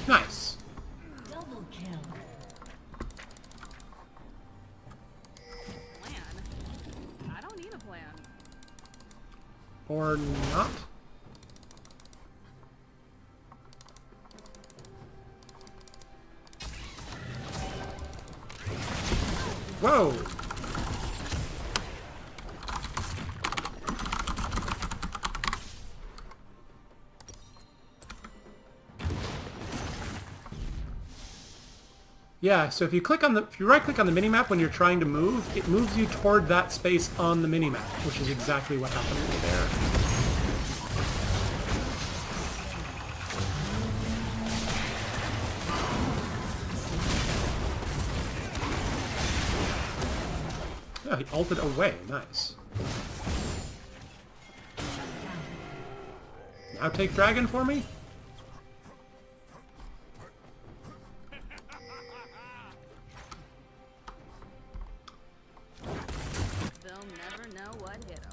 Nice. Double kill. Plan? I don't need a plan. Or not? Whoa! Yeah, so if you right-click on the minimap when you're trying to move, it moves you toward that space on the minimap, which is exactly what happened over there. Yeah, he ulted away. Nice. Now take dragon for me? They'll never know what hit them.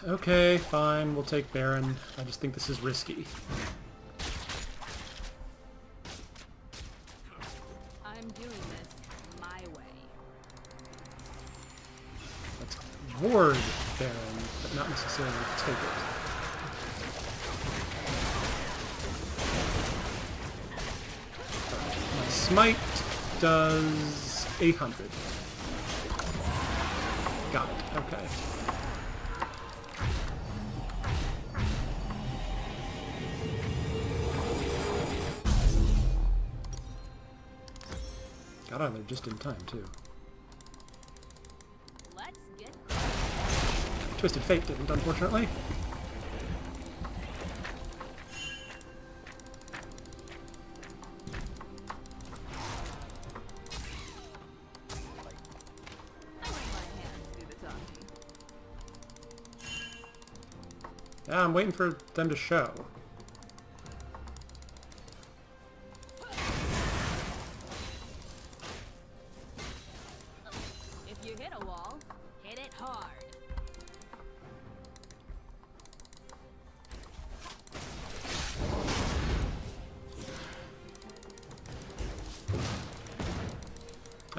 Okay, fine. We'll take Baron. I just think this is risky. I'm doing this my way. Let's ward Baron, but not necessarily take it. My smite does 800. Got it. Okay. Got out of there just in time, too. Let's get Twisted Fate didn't, unfortunately. I let my hands do the talking. Yeah, I'm waiting for them to show.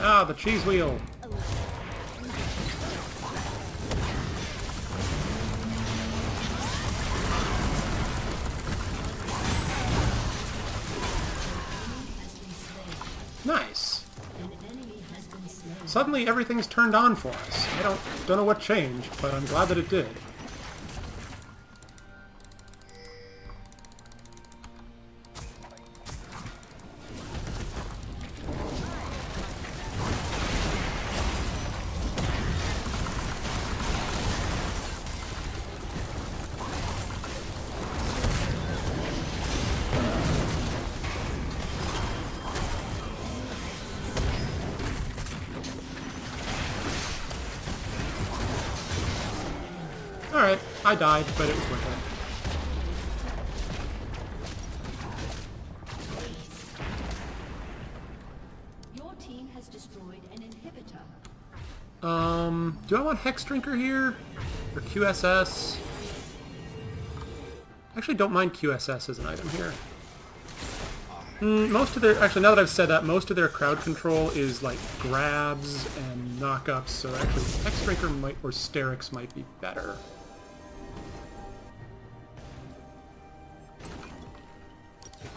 Ah, the cheese wheel. Nice. Suddenly everything's turned on for us. I don't know what changed, but I'm glad that it did. Alright, I died, but it was worth it. Your team has destroyed an inhibitor. Do I want Hex Drinker here? Or QSS? Actually, don't mind QSS as an item here. Most of their... Actually, now that I've said that, most of their crowd control is, like, grabs and knockups, so actually Hex Drinker might... or Sterix might be better.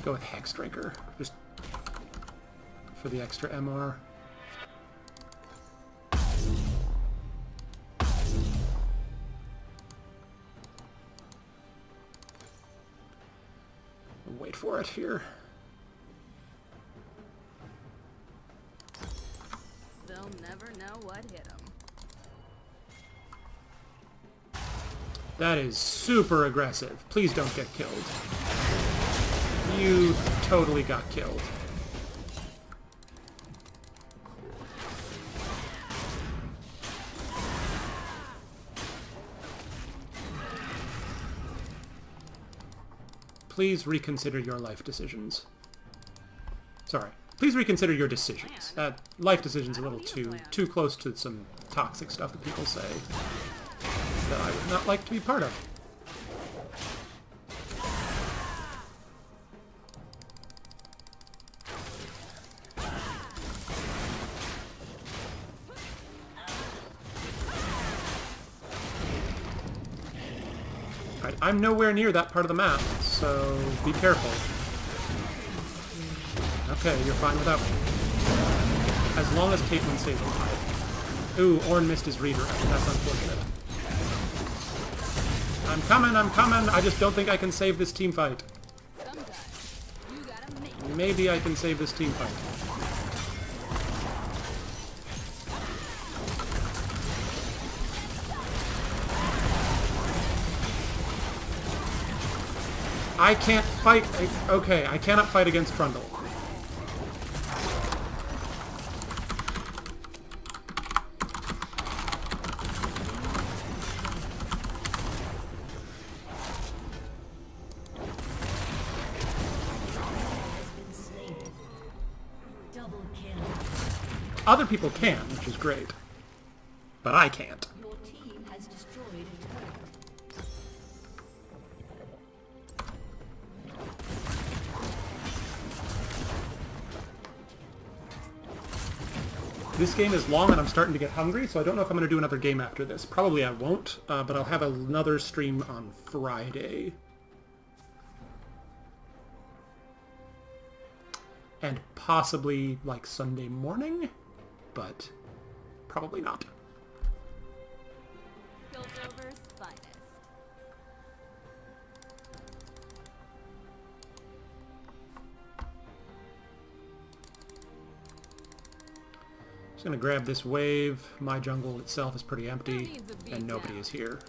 Go with Hex Drinker, just for the extra MR. Wait for it here. They'll never know what hit them. That is super aggressive. Please don't get killed. You totally got killed. Please reconsider your life decisions. Sorry. Please reconsider your decisions. Life decisions a little too close to some toxic stuff that people say that I would not like to be part of. Alright, I'm nowhere near that part of the map, so be careful. Okay, you're fine without me. As long as Caitlyn stays alive. Ooh, Ornn missed his redirect. That's unfortunate. I'm coming! I just don't think I can save this team fight. Sometimes you gotta make it. Maybe I can save this team fight. I can't fight... Okay, I cannot fight against Trundle. Double kill. Other people can, which is great. But I can't. Your team has destroyed a turret. This game is long and I'm starting to get hungry, so I don't know if I'm going to do another game after this. Probably I won't, but I'll have another stream on Friday. And possibly, like, Sunday morning, but probably not. Piltover's finest. Just going to grab this wave. My jungle itself is pretty empty, needs a beat and nobody down? is here.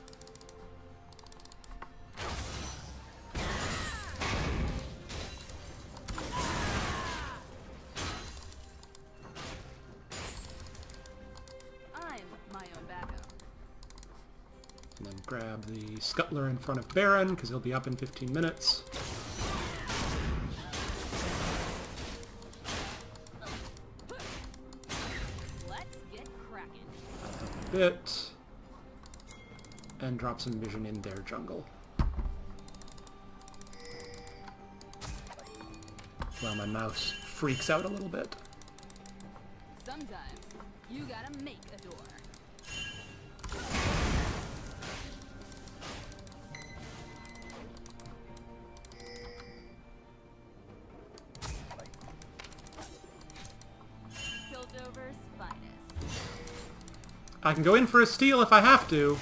I'm my own backup. And then grab the Scuttler in front of Baron, because he'll be up in 15 minutes. Let's get cracking. Bit. And drop some vision in their jungle. While my mouse freaks out a little bit. Sometimes you gotta make a door. Piltover's finest. I can go in for a steal if I have to.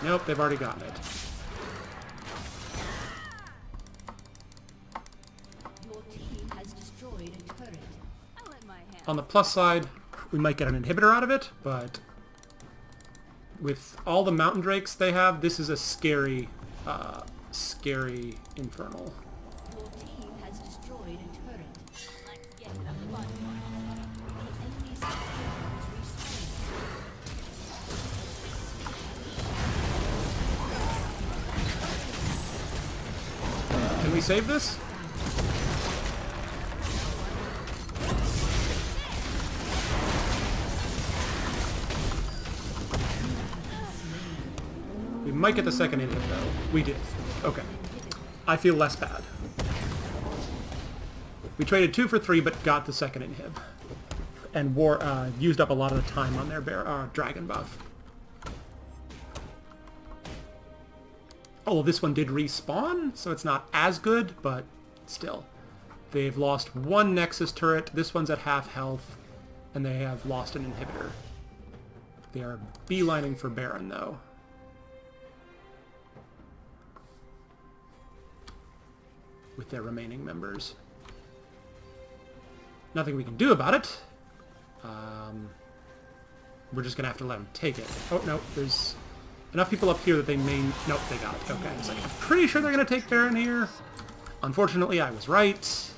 Nope, they've already gotten it. Your team has destroyed a turret. I let my hands. On the plus side, we might get an inhibitor out of it, but with all the mountain drakes they have, this is a scary, scary infernal. Your team has destroyed a turret. Let's get to the fun part. The enemy's turret has respawned. Can we save this? We might get the second inhib though. We did. Okay. I feel less bad. We traded 2 for 3, but got the second inhib. And used up a lot of the time on their dragon buff. Oh, this one did respawn, so it's not as good, but still. They've lost 1 Nexus turret, this one's at half health, and they have lost an inhibitor. They are beelining for Baron, though. With their remaining members. Nothing we can do about it. We're just going to have to let them take it. Oh, no, there's enough people up here that they may... Nope, they got it. Okay, it's like, I'm pretty sure they're going to take Baron here. Unfortunately, I was right.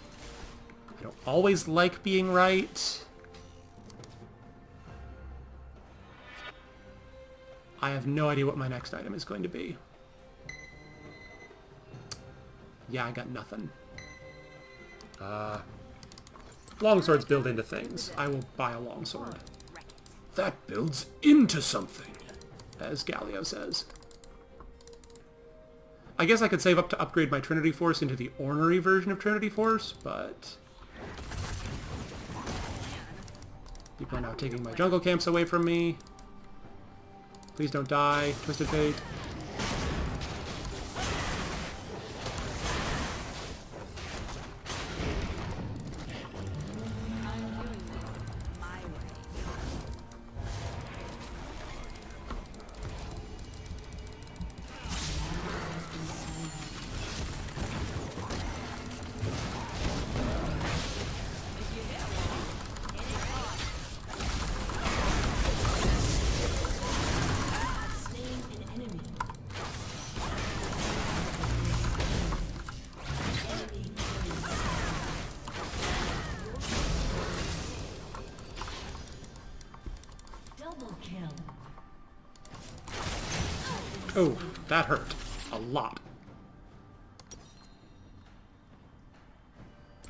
I don't always like being right. I have no idea what my next item is going to be. Yeah, I got nothing. Longswords build into things. I will buy a longsword. That builds into something, as Galio says. I guess I could save up to upgrade my Trinity Force into the ornery version of Trinity Force, but... people are now taking my jungle camps away from me. Please don't die. Twisted Fate. I'm doing this my way. Slain an enemy. Enemy double kill. Oh, that hurt. A lot.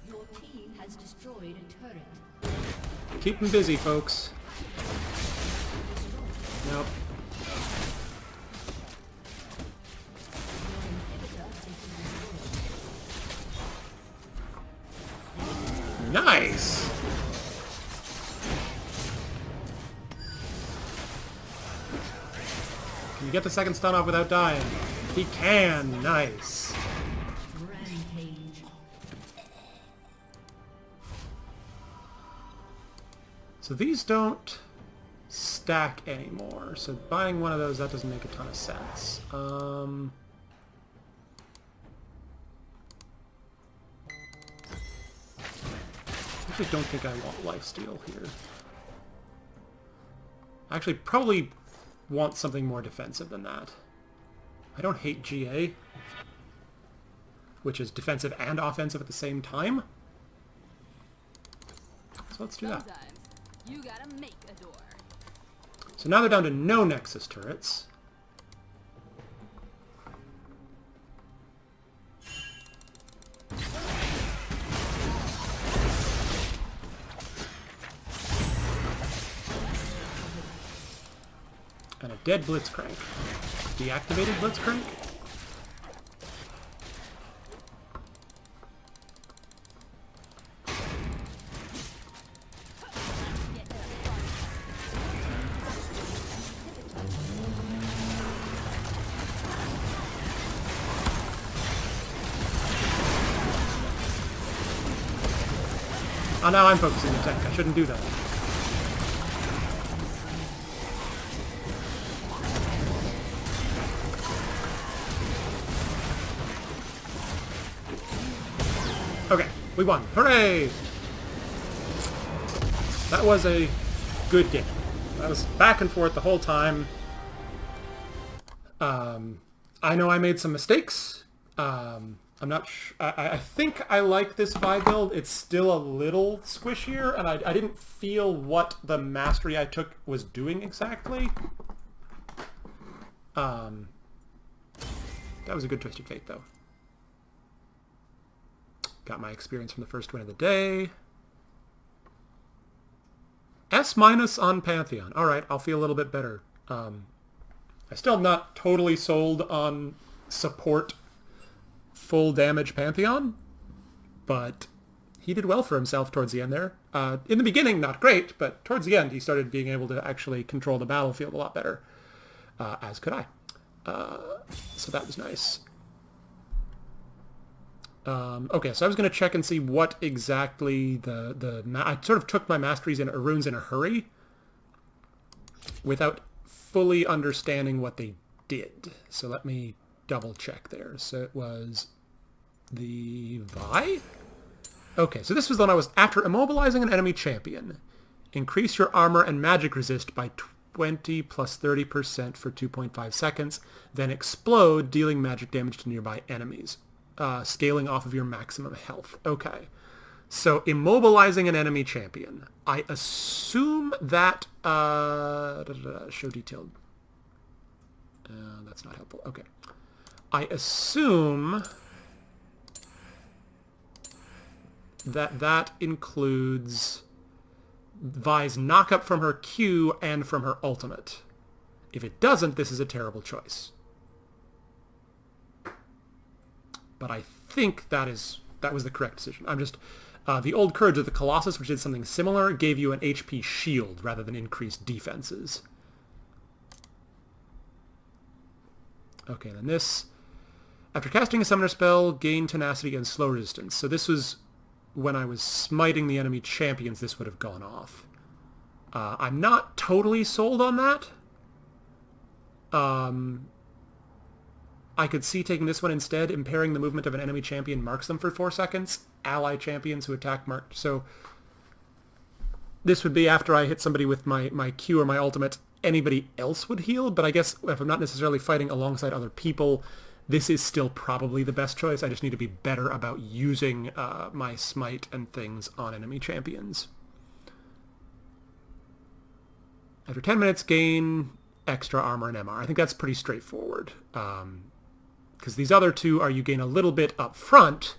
Your team has destroyed a turret. Keep them busy, folks. Nope. Nice! Can you get the second stun off without dying? He can! Nice! Rampage. So these don't stack anymore, so buying one of those, that doesn't make a ton of sense. I actually don't think I want lifesteal here. I actually probably want something more defensive than that. I don't hate GA, which is defensive and offensive at the same time. So let's do that. Sometimes you gotta make a door. So now they're down to no Nexus turrets. And a dead Blitzcrank. Deactivated Blitzcrank? Oh, now I'm focusing the tank. I shouldn't do that. Okay, we won. Hooray! That was a good game. That was back and forth the whole time. I know I made some mistakes. I'm not I think I like this Vi build. It's still a little squishier, and I didn't feel what the mastery I took was doing exactly. That was a good Twisted Fate, though. Got my experience from the first win of the day. S- on Pantheon. Alright, I'll feel a little bit better. I'm still not totally sold on support full damage Pantheon, but he did well for himself towards the end there. In the beginning, not great, but towards the end he started being able to actually control the battlefield a lot better, as could I. So that was nice. Okay, so I was going to check and see what exactly I sort of took my masteries and runes in a hurry without fully understanding what they did. So let me double check there. So it was the Vi? Okay, so this was the one I was after immobilizing an enemy champion. Increase your armor and magic resist by 20 plus 30% for 2.5 seconds, then explode, dealing magic damage to nearby enemies. Scaling off of your maximum health. Okay. So, immobilizing an enemy champion. I assume that... show detailed. That's not helpful. Okay. I assume that includes Vi's knockup from her Q and from her ultimate. If it doesn't, this is a terrible choice. But I think that was the correct decision. I'm just... the Old Courage of the Colossus, which did something similar, gave you an HP shield rather than increased defenses. Okay, then this... After casting a summoner spell, gain tenacity and slow resistance. So this was when I was smiting the enemy champions, this would have gone off. I'm not totally sold on that. I could see taking this one instead. Impairing the movement of an enemy champion marks them for 4 seconds. Ally champions who attack marked. So this would be after I hit somebody with my Q or my ultimate. Anybody else would heal, but I guess if I'm not necessarily fighting alongside other people, this is still probably the best choice. I just need to be better about using my smite and things on enemy champions. After 10 minutes, gain extra armor and MR. I think that's pretty straightforward. Because these other two are you gain a little bit up front,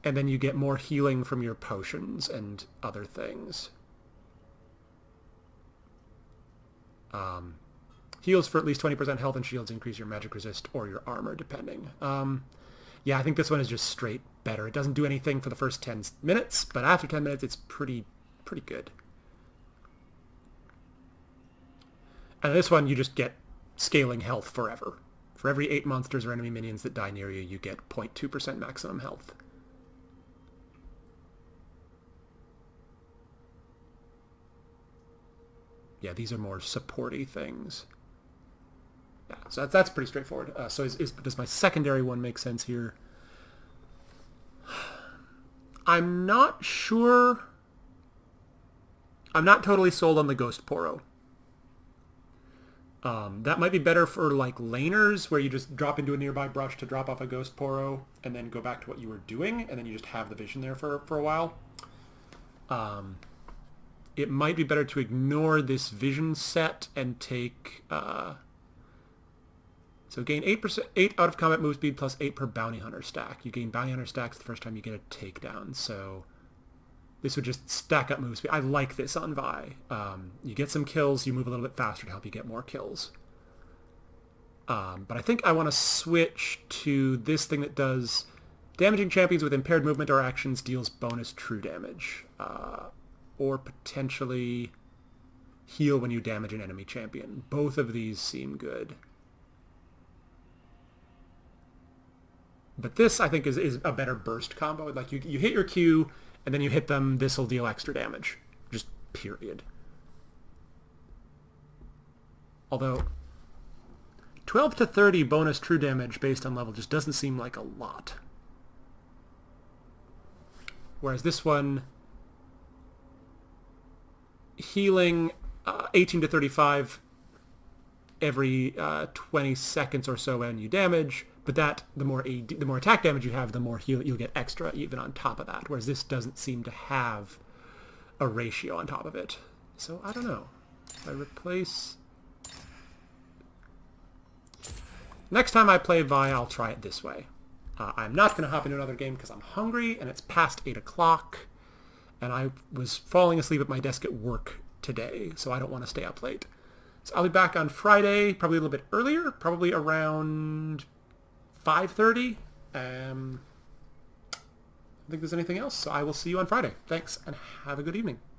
and then you get more healing from your potions and other things. Heals for at least 20% health and shields increase your magic resist or your armor, depending. Yeah, I think this one is just straight better. It doesn't do anything for the first 10 minutes, but after 10 minutes, it's pretty good. And this one, you just get scaling health forever. For every 8 monsters or enemy minions that die near you, you get 0.2% maximum health. Yeah, these are more supporty things. Yeah, so that's pretty straightforward. So does my secondary one make sense here? I'm not sure. I'm not totally sold on the Ghost Poro. That might be better for like laners where you just drop into a nearby brush to drop off a Ghost Poro and then go back to what you were doing, and then you just have the vision there for a while. It might be better to ignore this vision set and take... so gain 8 out of combat move speed plus 8 per bounty hunter stack. You gain bounty hunter stacks the first time you get a takedown, so this would just stack up move speed. I like this on Vi. You get some kills, you move a little bit faster to help you get more kills. But I think I want to switch to this thing that does damaging champions with impaired movement or actions deals bonus true damage. Or potentially heal when you damage an enemy champion. Both of these seem good. But this, I think, is a better burst combo. Like, you hit your Q, and then you hit them, this will deal extra damage. Just period. Although 12 to 30 bonus true damage based on level just doesn't seem like a lot. Whereas this one, healing 18 to 35 every 20 seconds or so when you damage, but that the more attack damage you have, the more heal you'll get extra even on top of that. Whereas this doesn't seem to have a ratio on top of it. So I don't know. If I replace... Next time I play Vi, I'll try it this way. I'm not going to hop into another game because I'm hungry and it's past 8 o'clock. And I was falling asleep at my desk at work today, so I don't want to stay up late. So I'll be back on Friday, probably a little bit earlier, probably around 5:30. I don't think there's anything else, so I will see you on Friday. Thanks, and have a good evening.